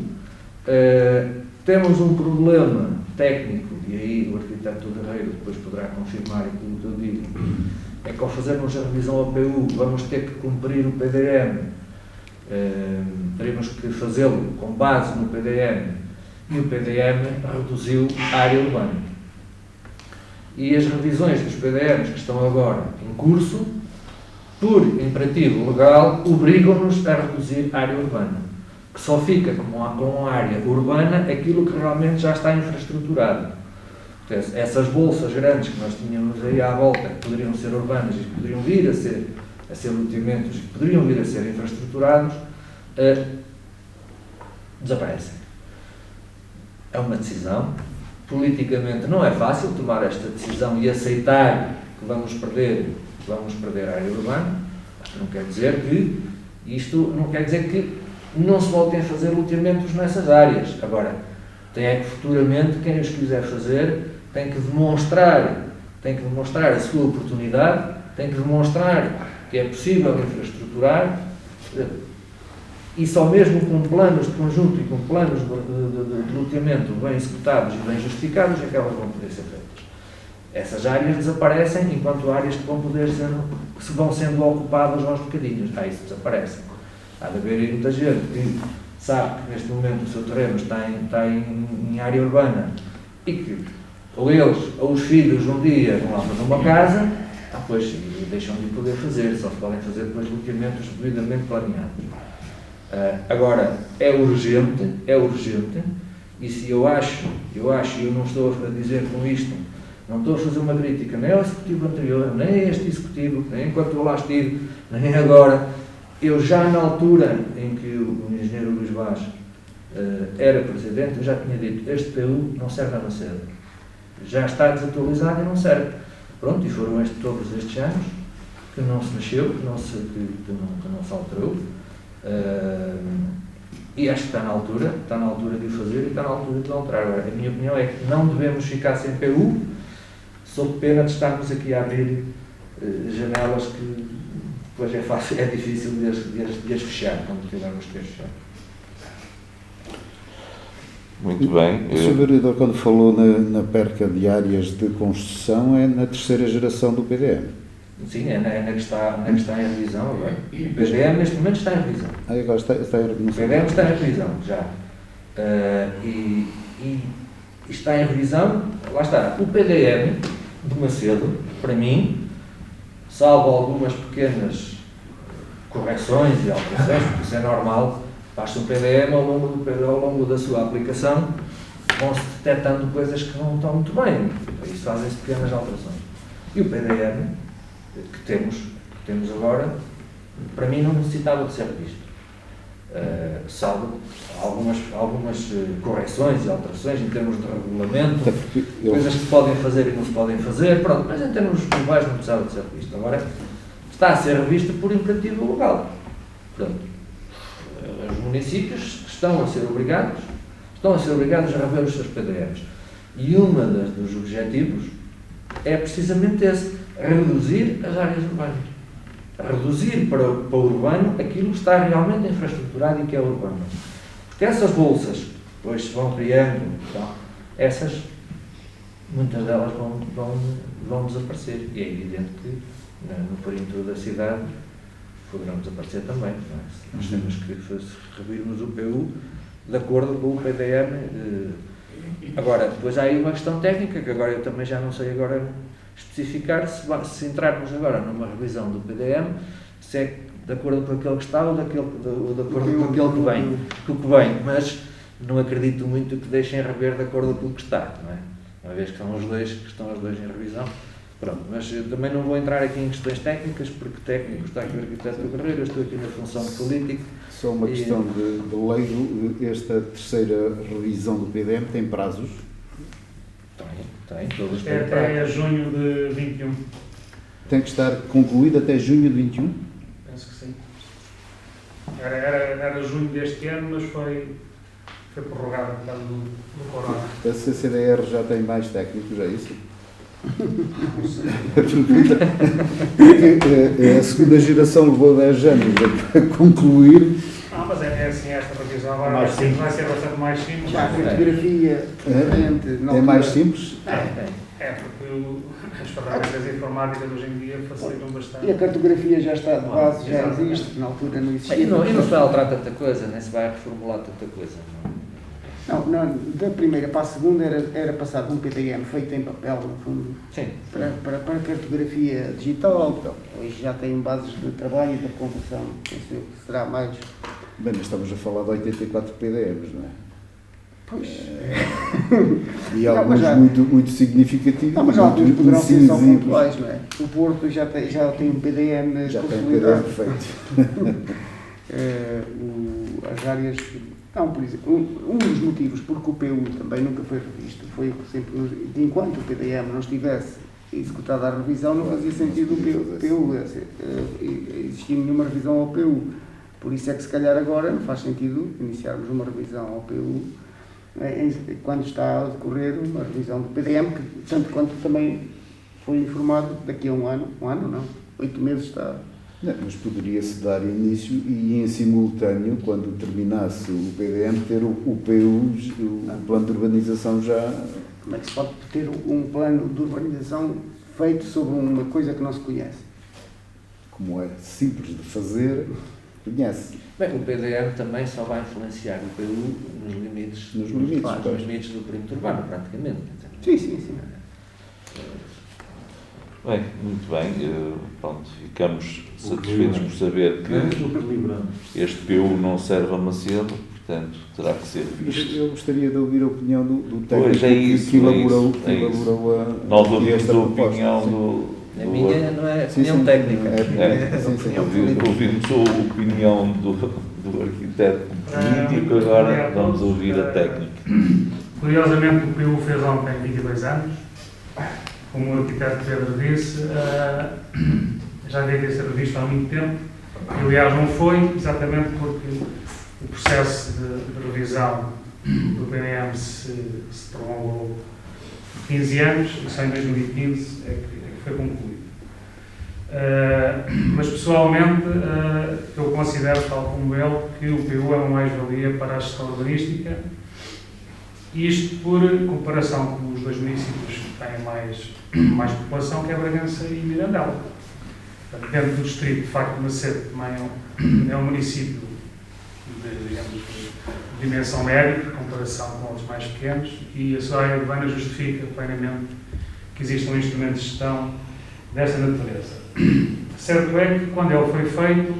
Temos um problema técnico, e aí o arquiteto Guerreiro depois poderá confirmar aquilo que eu digo, é que ao fazermos a revisão ao PU vamos ter que cumprir o PDM. Teremos que fazê-lo com base no PDM, e o PDM reduziu a área urbana. E as revisões dos PDMs que estão agora em curso, por imperativo legal, obrigam-nos a reduzir a área urbana, que só fica com a área urbana aquilo que realmente já está infraestruturado. Portanto, essas bolsas grandes que nós tínhamos aí à volta, que poderiam ser urbanas e que poderiam vir a ser loteamentos, que poderiam vir a ser infraestruturados, desaparecem. É uma decisão. Politicamente não é fácil tomar esta decisão e aceitar que vamos perder a área urbana. Isto não quer dizer que não se voltem a fazer loteamentos nessas áreas. Agora, tem que futuramente, quem os quiser fazer, tem que demonstrar a sua oportunidade, tem que demonstrar que é possível infraestruturar, e só mesmo com planos de conjunto e com planos de loteamento bem executados e bem justificados é que elas vão poder ser feitas. Essas áreas desaparecem enquanto áreas que vão sendo ocupadas aos bocadinhos. Isso desaparece. Há de haver muita gente que sabe que neste momento o seu terreno está em área urbana e que ou eles ou os filhos um dia vão lá fazer uma casa, depois deixam de poder fazer, só se podem fazer depois loteamentos devidamente planeados. Agora, é urgente, e se eu acho, e eu não estou a dizer com isto, não estou a fazer uma crítica nem ao executivo anterior, nem a este executivo, nem enquanto eu lá estive, nem agora. Eu já na altura em que o engenheiro Luís Vaz era presidente, eu já tinha dito, este PU não serve a Macedo. Já está desatualizado e não serve. Pronto, e foram todos estes anos que não se mexeu, que não se alterou. E acho que está na altura de o fazer e está na altura de o alterar. Agora, a minha opinião é que não devemos ficar sem PU, sob pena de estarmos aqui a abrir janelas que depois é difícil de as fechar, quando tivermos que as fechar. Muito bem. O Sr. Vereador, quando falou na perca de áreas de construção, é na terceira geração do PDM. Sim, é na que está em revisão agora. O PDM neste momento está em revisão. Agora está em revisão. O PDM está em revisão, já. E está em revisão, lá está. O PDM de Macedo, para mim, salvo algumas pequenas correções e alterações, porque isso é normal, basta um PDM ao longo da sua aplicação, vão-se detectando coisas que não estão muito bem. Por isso fazem-se pequenas alterações. E o PDM que temos agora, para mim não necessitava de ser revisto. Salvo algumas correções e alterações em termos de regulamento, coisas que se podem fazer e não se podem fazer, pronto, mas em termos globais não precisava de ser revisto. Agora, está a ser revisto por imperativo legal. Portanto, os municípios estão a ser obrigados a rever os seus PDMs. E dos objetivos é precisamente esse, reduzir as áreas urbanas. Reduzir para o urbano aquilo que está realmente infraestruturado e que é urbano. Porque essas bolsas, depois se vão criando, então, muitas delas vão desaparecer. E é evidente que no perímetro da cidade poderão desaparecer também. Não é? Nós temos que revirmos o PU de acordo com o PDM. Agora, depois há aí uma questão técnica, que agora eu também já não sei agora especificar, se entrarmos agora numa revisão do PDM, se é de acordo com aquele que está ou de acordo com aquele que vem, mas não acredito muito que deixem rever de acordo com o que está, não é? Uma vez que estão os dois em revisão. Pronto, mas eu também não vou entrar aqui em questões técnicas, porque técnico está aqui o arquiteto Guerreiro, eu estou aqui na função de político. Só uma questão de leigo, esta terceira revisão do PDM tem prazos? Tem, todos têm Até prazos. junho de 21. Tem que estar concluído até junho de 21? Penso que sim. Era junho deste ano, mas foi prorrogado por causa do corona. A CCDR já tem mais técnicos, é isso? A segunda geração levou 10 anos a concluir. Mas é assim, esta revisão agora Mais simples. vai ser bastante mais simples. Já a cartografia diferente. É mais simples? Porque as ferramentas informáticas hoje em dia facilitam bastante. E a cartografia já está de base, já existe, na altura não existia. E não se vai alterar tanta coisa, nem se vai reformular tanta coisa. Não, da primeira para a segunda era passado um PDM feito em papel, no fundo, Sim. para cartografia digital. Então, hoje já tem bases de trabalho e de conversão, penso eu que será mais. Bem, mas estamos a falar de 84 PDMs, não é? Pois. E alguns muito significativos. Não, mas alguns muito poderão ser só incisivos. pontuais, não é? O Porto já tem um PDM Já tem PDM feito. As áreas. Não, por exemplo, um dos motivos porque o PU também nunca foi revisto foi que sempre, enquanto o PDM não estivesse executada a revisão, não fazia sentido o PU existir nenhuma revisão ao PU. Por isso é que se calhar agora não faz sentido iniciarmos uma revisão ao PU quando está a decorrer uma revisão do PDM, que tanto quanto também foi informado daqui a um ano não, 8 meses está. Não, mas poderia-se dar início e em simultâneo, quando terminasse o PDM, ter o PU, o plano de urbanização já... Como é que se pode ter um plano de urbanização feito sobre uma coisa que não se conhece? Como é simples de fazer, conhece. Bem, o PDM também só vai influenciar o PU nos limites do perímetro urbano, praticamente. Sim. Bem, muito bem. Pronto, ficamos satisfeitos por saber que este PU não serve a Macedo, portanto, terá que ser visto. Eu gostaria de ouvir a opinião do técnico Pois, é isso, que elaborou a... Nós ouvimos a opinião do... A minha não é opinião técnica. Ouvimos a opinião do arquiteto político, agora vamos ouvir a técnica. Curiosamente, o PU fez ontem 22 anos. Como o arquiteto Pedro disse, já devia ser revisto há muito tempo. E, aliás, não foi, exatamente porque o processo de revisão do PDM se prolongou por 15 anos, e só em 2015 é que foi concluído. Mas, pessoalmente, eu considero, tal como ele, que o PU é uma mais-valia para a gestão urbanística. Isto por comparação com os dois municípios que têm mais população, que é Bragança e Mirandela. Portanto, dentro do distrito, de facto, Macedo também é um município de dimensão média, em comparação com outros mais pequenos, e a sua área urbana justifica plenamente que exista um instrumento de gestão dessa natureza. Certo é que, quando ele foi feito,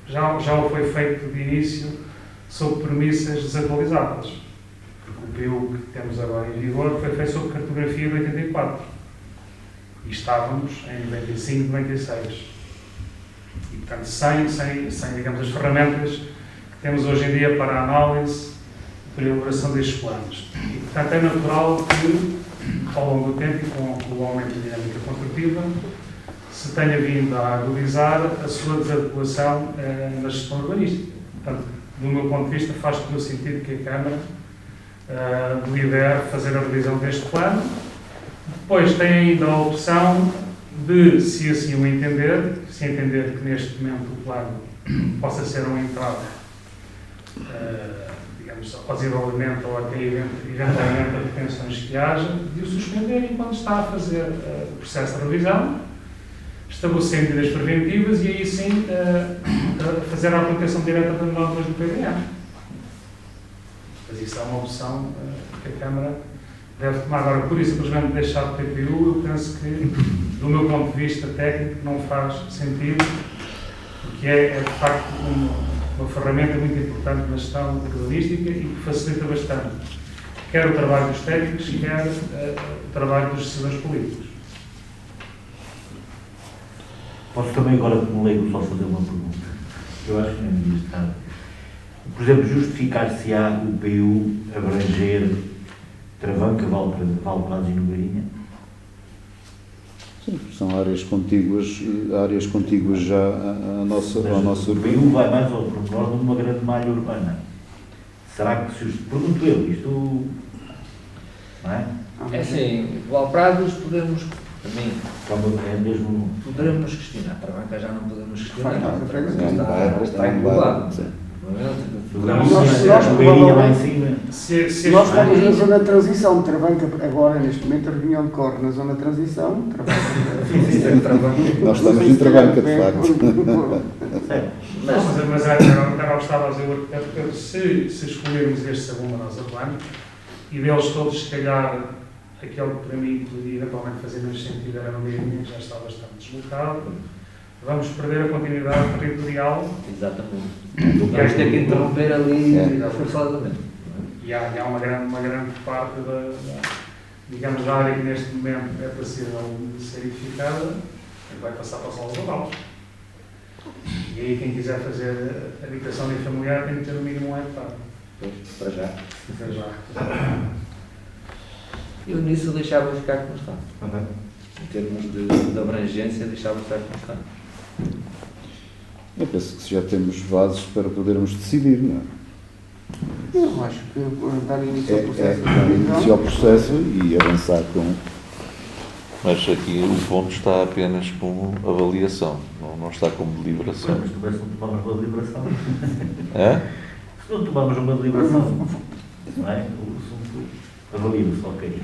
já o foi feito de início sob premissas desatualizadas. Porque o PU que temos agora em vigor foi feito sob cartografia de 84. E estávamos em 95, 96. E, portanto, sem, digamos, as ferramentas que temos hoje em dia para a análise e para a elaboração destes planos. E, portanto, é natural que, ao longo do tempo e com o aumento da dinâmica construtiva, se tenha vindo a agudizar a sua desadequação na gestão urbanística. Portanto, do meu ponto de vista, faz todo o sentido que a Câmara delibere fazer a revisão deste plano. Depois tem ainda a opção de, se assim o entender, se entender que neste momento o plano possa ser um entrave, digamos, ao desenvolvimento ou até eventualmente a pretensões que haja, de o suspender enquanto está a fazer o processo de revisão, estabelecer medidas preventivas e aí sim fazer a aplicação direta das normas do PDM. Mas isso é uma opção que a Câmara deve tomar. Agora, por isso, simplesmente deixar o TPU, eu penso que, do meu ponto de vista técnico, não faz sentido, porque é de facto uma ferramenta muito importante na gestão urbanística e que facilita bastante quer o trabalho dos técnicos, quer o trabalho dos decisores políticos. Posso também agora, como leigo, só fazer uma pergunta? Eu acho que não devia estar. Por exemplo, justificar-se-á o PU abranger Travanca, Valpraz e Nogueirinha? Sim, são áreas contíguas já ao nosso O PU vai mais ao pormenor de uma grande malha urbana. Será que se pergunto eu, isto não é? É assim, Valprazos podemos, para mim, É mesmo. poderemos questionar. Travanca já não podemos questionar. está em englobado. Nogueirinha lá em cima. Nós estamos na zona de transição. Travanca, agora, neste momento, a reunião decorre na zona de transição. Nós estamos em Travanca, de facto. Mas era o que estava a dizer o arquiteto Pedro, se escolhermos este segundo nosso plano, e deles todos, se calhar, aquele que para mim podia eventualmente fazer menos sentido era no Nogueirinha, que já está bastante deslocado, vamos perder a continuidade territorial. Exatamente. Vamos ter que interromper ali forçadamente. E há uma grande parte digamos, da área que neste momento é possível de ser edificada, que vai passar para o solo global. E aí quem quiser fazer habitação unifamiliar tem que ter no mínimo 1 hectare. Para já. Para já. Eu nisso deixava ficar como está. Em termos de abrangência, deixava ficar como está. Eu penso que já temos bases para podermos decidir, não é? Eu acho que dar início ao processo dar início ao processo e avançar com... Mas aqui o ponto está apenas como avaliação, não está como deliberação. Mas também se não tomamos uma deliberação. É? Se não tomamos uma deliberação, não é? O assunto avalia-se, ok.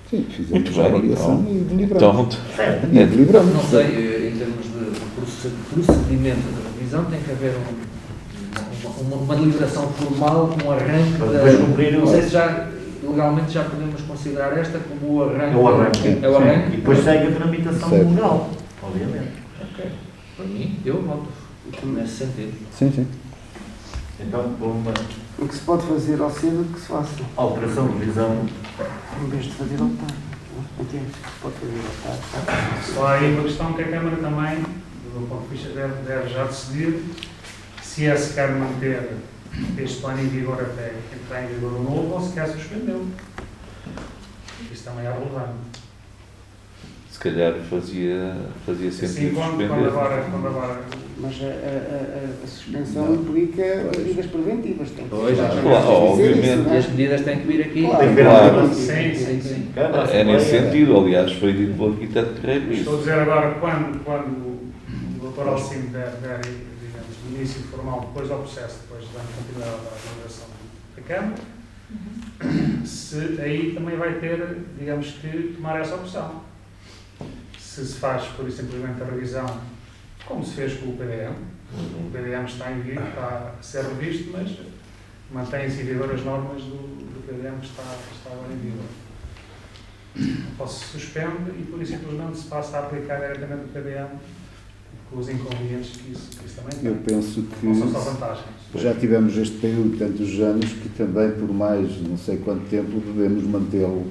Sim, fizemos Muito a bem, avaliação então. e deliberamos. Certo. E deliberamos. Não sei, em termos de procedimento de revisão, tem que haver uma deliberação formal, um arranque. Depois cumprir. Não sei se já, legalmente, já podemos considerar esta como o arranque. É o arranque. É o arranque. E depois segue a tramitação Certo. legal, obviamente. Ok. Para mim, eu voto nesse sentido. Sim. Então, por uma O que se pode fazer ao cedo, que se faça. alteração, revisão. Em vez de fazer ao tarde. Entende? Se pode fazer ao tarde. Só há aí uma questão que a Câmara também, do meu ponto de vista, deve já decidir se é se quer manter este plano em vigor até entrar em vigor o novo ou se quer suspendê-lo. Isso também é relevante. Se calhar fazia sentido Assim, quando suspender. agora Mas a suspensão implica medidas preventivas. Tem que Pois, já claro, dizer obviamente. isso, não E é? as medidas têm que vir aqui. Claro. Tem que ver Claro. Sim. Câmara, É nesse Assembleia. sentido, aliás, foi dito pelo arquiteto Guerreiro Estou a isso. dizer agora, quando o Dr. Alcino der, digamos, o início formal depois ao processo, depois dando continuidade à deliberação da Câmara, se aí também vai ter, digamos que, tomar essa opção. Se faz, por isso, simplesmente a revisão, como se fez com o PDM, o PDM está a ser revisto, mas mantém-se em vigor as normas do PDM que está agora em vigor. Ou se suspende e, por isso, simplesmente se passa a aplicar diretamente o PDM com os inconvenientes que isso também tem. Eu penso Não são que só vantagens. já tivemos este período de tantos anos que também por mais não sei quanto tempo devemos mantê-lo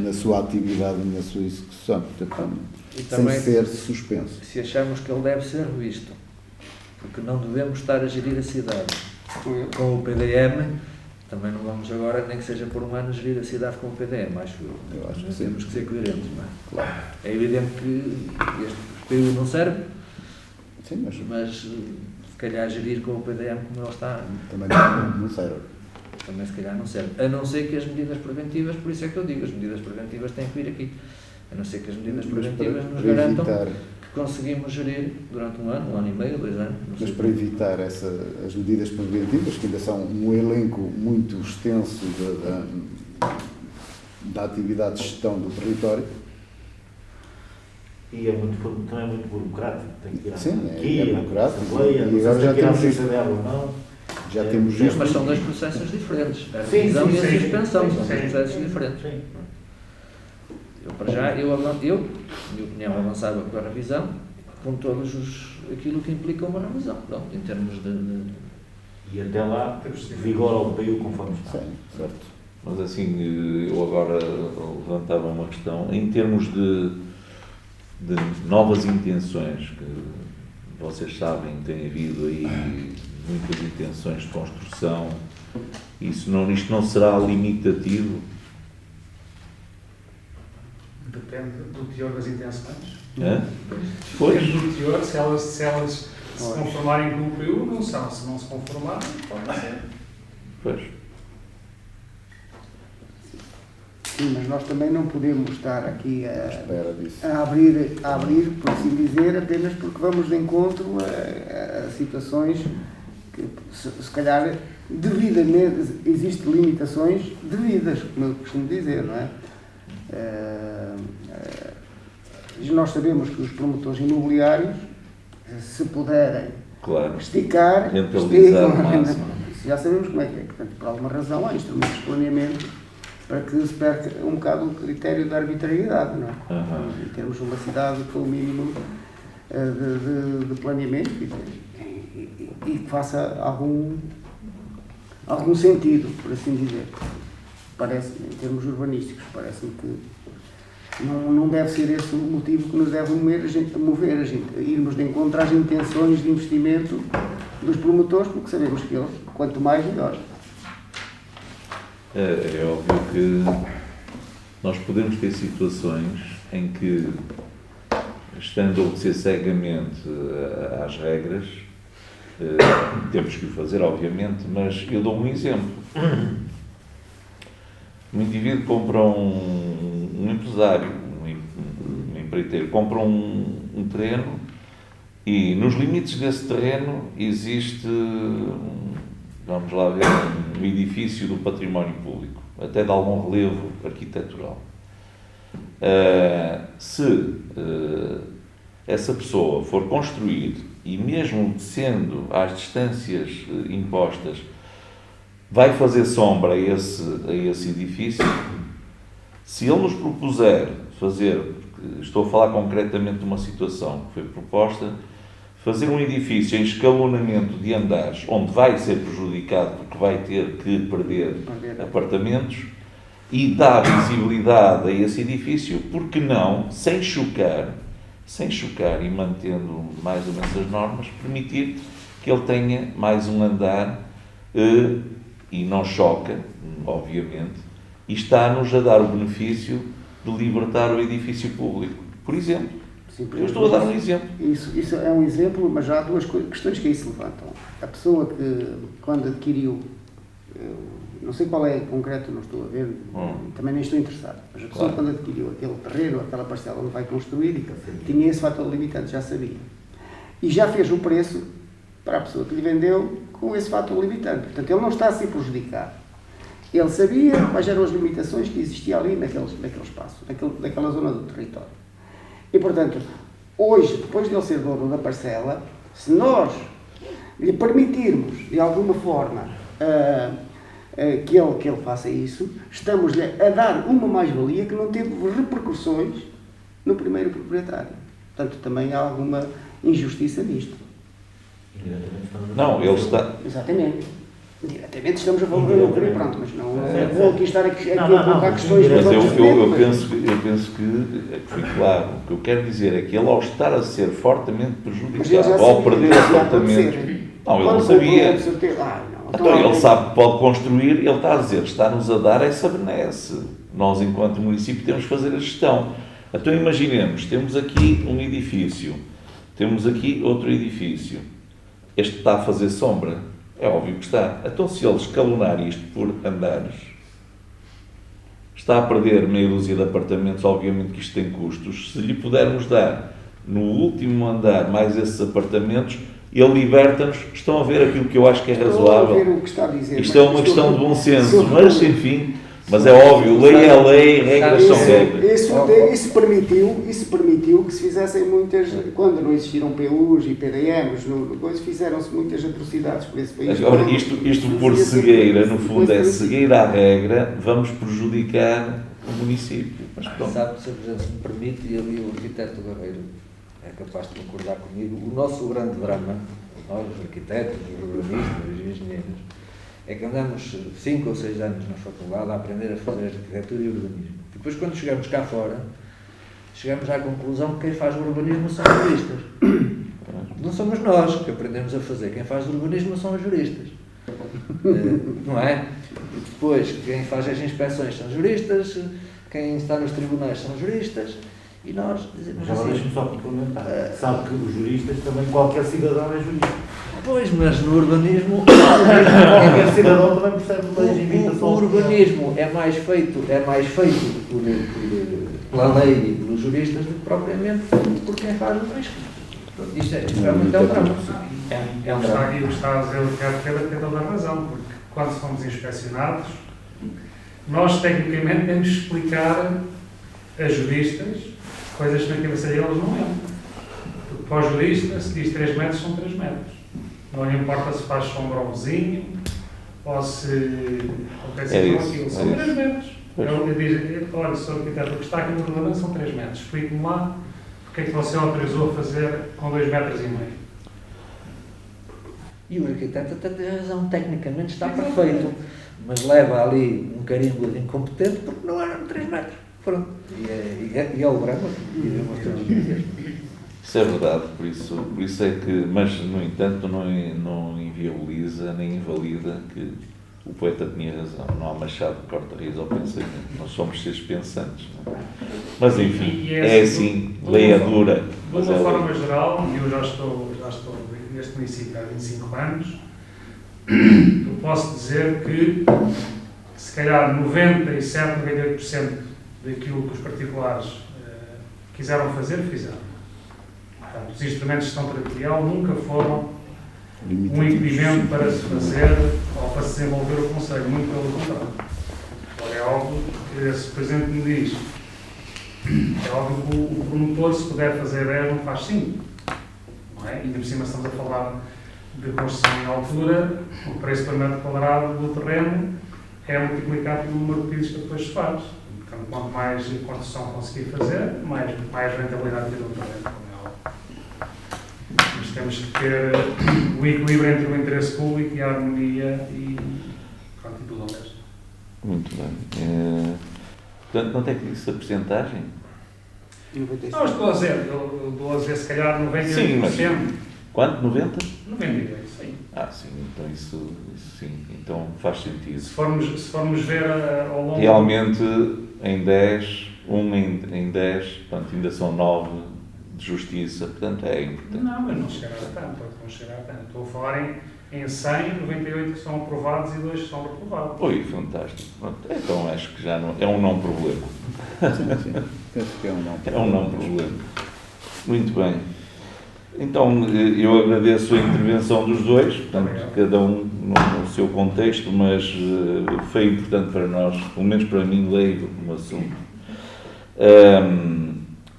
na sua atividade e na sua execução, portanto, E sem também, ser suspenso. se achamos que ele deve ser revisto, porque não devemos estar a gerir a cidade com o PDM, também não vamos agora, nem que seja por um ano, gerir a cidade com o PDM, acho eu. Eu acho que sim. Temos que ser coerentes, não é? Claro. É evidente que este período não serve, Sim, mas se calhar gerir com o PDM como ele está, também não serve. também se calhar não serve. A não ser que as medidas preventivas, por isso é que eu digo, as medidas preventivas têm que vir aqui. A não ser que as medidas Mas preventivas nos para garantam evitar, que conseguimos gerir durante um ano e meio, 2 anos. Não mas sei. para evitar as medidas preventivas, que ainda são um elenco muito extenso da atividade de gestão do território. E também é muito burocrático, tem que ir à Sim, aqui, é burocrático. Assembleia, E não sei agora se já tem que ir à temos Justiça dela ou não. Já temos Sim, isto. mas são dois processos diferentes. A Sim, revisão sim, e a sim. suspensão Sim, são dois sim. processos diferentes. Sim. Eu, para já, na minha opinião, avançava com a revisão, com aquilo que implica uma revisão, pronto, em termos de... E até lá, vigora o PU conforme está. Sim, certo. Mas assim, eu agora levantava uma questão, em termos de novas intenções, que vocês sabem que tem havido aí muitas intenções de construção, isto não será limitativo? Depende do teor das intenções. Hã? Pois, Depende do teor, se elas se conformarem com o PU, não são. Se não se conformarem, podem ser. pois. Sim, mas nós também não podemos estar aqui Espera disso. a abrir, por assim dizer, apenas porque vamos de encontro a situações que, se calhar, devidamente, existem limitações devidas, como eu costumo dizer, não é? Nós sabemos que os promotores imobiliários, se puderem Claro. esticar, Rentabilizar esticam. ao máximo. Já sabemos como é que é. Portanto, por alguma razão, há instrumentos de planeamento para que se perca um bocado o critério da arbitrariedade, não é? Aham. Em termos de uma cidade com o mínimo de planeamento e que faça algum sentido, por assim dizer. Parece, em termos urbanísticos, parece-me que não deve ser esse o motivo que nos deve mover a gente, irmos de encontro às intenções de investimento dos promotores, porque sabemos que eles, quanto mais, melhor. É óbvio que nós podemos ter situações em que, estando a obedecer cegamente às regras, temos que o fazer, obviamente, mas eu dou um exemplo. Um indivíduo compra um empresário, um empreiteiro, compra um terreno e nos limites desse terreno existe, vamos lá ver, um edifício do património público, até de algum relevo arquitetural. Se essa pessoa for construir, e mesmo sendo às distâncias impostas, vai fazer sombra a esse edifício, se ele nos propuser fazer, estou a falar concretamente de uma situação que foi proposta, fazer um edifício em escalonamento de andares, onde vai ser prejudicado porque vai ter que perder apartamentos, e dar visibilidade a esse edifício, porque não, sem chocar e mantendo mais ou menos as normas, permitir que ele tenha mais um andar e não choca, obviamente, e está-nos a dar o benefício de libertar o edifício público. Por exemplo, eu estou a dar um exemplo. Isso é um exemplo, mas já há duas questões que aí se levantam. A pessoa que, quando adquiriu, não sei qual é em concreto, não estou a ver, também nem estou interessado, mas a pessoa quando adquiriu aquele terreno, aquela parcela onde vai construir, tinha esse fator limitante, já sabia. E já fez o preço para a pessoa que lhe vendeu com esse fator limitante. Portanto, ele não está a ser prejudicado. Ele sabia quais eram as limitações que existiam ali naquele espaço, naquela zona do território. E, portanto, hoje, depois de ele ser dono da parcela, se nós lhe permitirmos, de alguma forma, que ele faça isso, estamos-lhe a dar uma mais-valia que não teve repercussões no primeiro proprietário. Portanto, também há alguma injustiça nisto. Não, ele está... Exatamente. Diretamente estamos a favor do lucro e pronto, mas não vou aqui estar aqui a colocar questões... Mas eu penso que foi claro. O que eu quero dizer é que ele, ao estar a ser fortemente prejudicado, ao perder apartamentos... Não, ele não sabia. Então ele sabe que pode construir, ele está a dizer, está-nos a dar essa benesse. Nós, enquanto município, temos que fazer a gestão. Então imaginemos, temos aqui um edifício, temos aqui outro edifício. Este está a fazer sombra? É óbvio que está. Então se ele escalonar isto por andares, está a perder meia dúzia de apartamentos, obviamente que isto tem custos. Se lhe pudermos dar no último andar mais esses apartamentos, ele liberta-nos. Estão a ver aquilo que eu acho que é razoável. Estou a ver o que está a dizer, isto é uma questão de bom senso, mas enfim... Mas é óbvio, lei é lei, regras são regras. Isso permitiu que se fizessem muitas, quando não existiram PUs e PDMs, fizeram-se muitas atrocidades por esse país. Agora, isto por cegueira, no fundo é cegueira à regra, vamos prejudicar o município. Mas pronto. Sabe, Sr. Presidente, se me permite, e ali o arquiteto Guerreiro é capaz de concordar comigo, o nosso grande drama, nós, os arquitetos, os urbanistas, os engenheiros, é que andamos 5 ou 6 anos na faculdade a aprender a fazer arquitetura e urbanismo. Depois, quando chegamos cá fora, chegamos à conclusão que quem faz o urbanismo são os juristas. Não somos nós que aprendemos a fazer. Quem faz o urbanismo são os juristas. Não é? E depois, quem faz as inspeções são juristas, quem está nos tribunais são juristas, e nós dizemos mas agora assim... deixa-me só complementar. Sabe que os juristas, também qualquer cidadão é jurista. Pois, mas no urbanismo... Qualquer cidadão também percebe leis e imitações. O urbanismo é mais feito pela lei e pelos juristas do que propriamente por quem faz o risco. Isto é realmente um drama. É um drama. E o que está a dizer o Ricardo tem toda a razão, porque quando somos inspecionados, nós tecnicamente temos que explicar a juristas coisas que na cabeça deles não é. Porque para o jurista, se diz 3 metros, são 3 metros. Não lhe importa se faz sombra ao vizinho ou se acontece aquilo. São 3 metros. Ele diz, olha, Sr. Arquiteto, o que está aqui no regulamento são 3 metros. Explique-me lá porque é que você autorizou a fazer com 2,5 metros. E o arquiteto até tem razão, tecnicamente está perfeito, mas leva ali um carimbo de incompetente porque não eram 3 metros. Pronto. E é o drama que iremos todos dizer. Isso é verdade, por isso é que, mas no entanto não inviabiliza nem invalida que o poeta tinha razão. Não há machado que corta raiz ao pensamento. Nós somos seres pensantes. Não é? Mas enfim, é assim, lei é dura. De uma forma geral, e eu já estou neste município há 25 anos, eu posso dizer que se calhar 97, 98% daquilo que os particulares quiseram fazer, fizeram. Portanto, os instrumentos de gestão territorial nunca foram um impedimento para se fazer ou para se desenvolver o Conselho, muito pelo contrário. Agora é óbvio que se o Presidente me diz, é óbvio que o promotor, se puder fazer 10, não faz 5. Não é? Ainda por cima estamos a falar de construção em altura, o preço por metro quadrado do terreno é multiplicado pelo número de pisos que depois se faz. Portanto, quanto mais construção conseguir fazer, mais rentabilidade ter no terreno. Mas temos que ter o equilíbrio entre o interesse público e a harmonia e tudo o resto. Muito bem. Portanto, não tem que dizer a percentagem? Não, estou a dizer, eu dou a dizer se calhar 98%. Sim, mas quanto? 90%? 98%, sim. Sim, então isso sim, então faz sentido. Se formos ver ao longo... Realmente, em 10, em 10, portanto, ainda são 9 de justiça, portanto é importante. Não, mas não chegará a tanto, Estou a falar em 100, 98 que são aprovados e 2 que são reprovados. Oi, fantástico. Pronto, então acho que já não, é um não problema. Sim. Penso que é um não problema. É um não problema. Muito bem. Então, eu agradeço a intervenção dos dois, portanto, cada um no seu contexto, mas foi importante para nós, pelo menos para mim, leigo no assunto.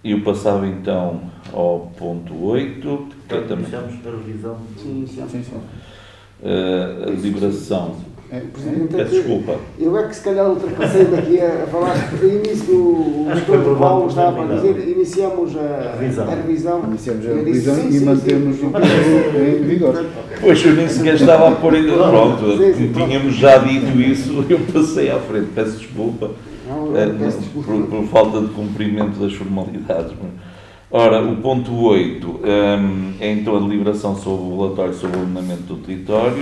Eu passava então ao ponto 8, que é também a revisão. Sim. a liberação Presidente, Peço desculpa. Eu é que se calhar ultrapassei-me aqui a falar. No início, o Dr. Paulo estava a dizer, iniciamos a revisão. Iniciamos a Eu disse, revisão sim, e sim, mantemos sim. o PU em vigor. Pois eu nem sequer estava a pôr. Pronto, Sim, pronto. tínhamos já dito isso, eu passei à frente. Peço desculpa, Não, peço desculpa. por falta de cumprimento das formalidades. Ora, o ponto 8 é então a deliberação sobre o relatório sobre o ordenamento do território,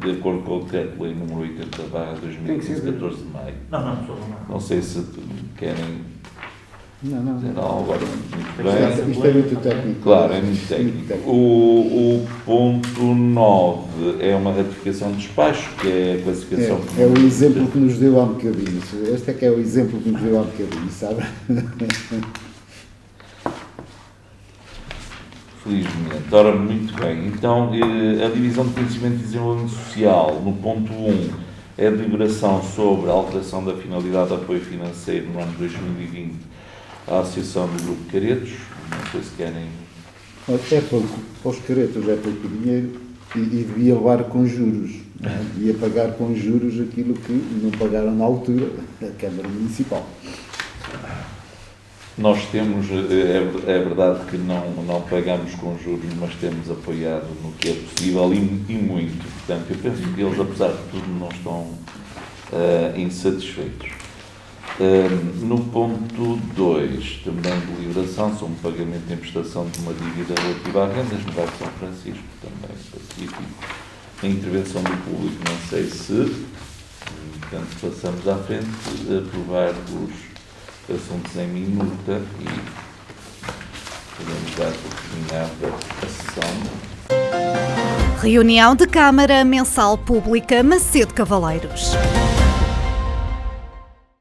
de acordo com o decreto-lei número 80/2015, 14 de maio. Não sei se querem Não. dizer algo agora. Muito bem. Isto é muito técnico. Claro, é muito técnico. O ponto 9 é uma ratificação de despacho, que é a classificação... É o exemplo que nos deu há um bocadinho. Este é que é o exemplo que nos deu há um bocadinho, sabe? Felizmente. Ora, muito bem. Então, a divisão de conhecimento e desenvolvimento social, no ponto 1, é a deliberação sobre a alteração da finalidade de apoio financeiro no ano de 2020 à Associação do Grupo Caretos. Não sei se querem... É pouco. Para os caretos é pouco dinheiro e devia levar com juros. Não é? Devia pagar com juros aquilo que não pagaram na altura a Câmara Municipal. Nós temos, é verdade que não pagamos com juros, mas temos apoiado no que é possível e muito. Portanto, eu penso que eles, apesar de tudo, não estão insatisfeitos. No ponto 2, também de deliberação, sobre o pagamento de prestação de uma dívida relativa a rendas no bairro de São Francisco, também pacífico. A intervenção do público, não sei se, portanto, passamos à frente, aprovar os assuntos em minuta e podemos dar por terminada a sessão. Reunião de Câmara Mensal Pública Macedo Cavaleiros.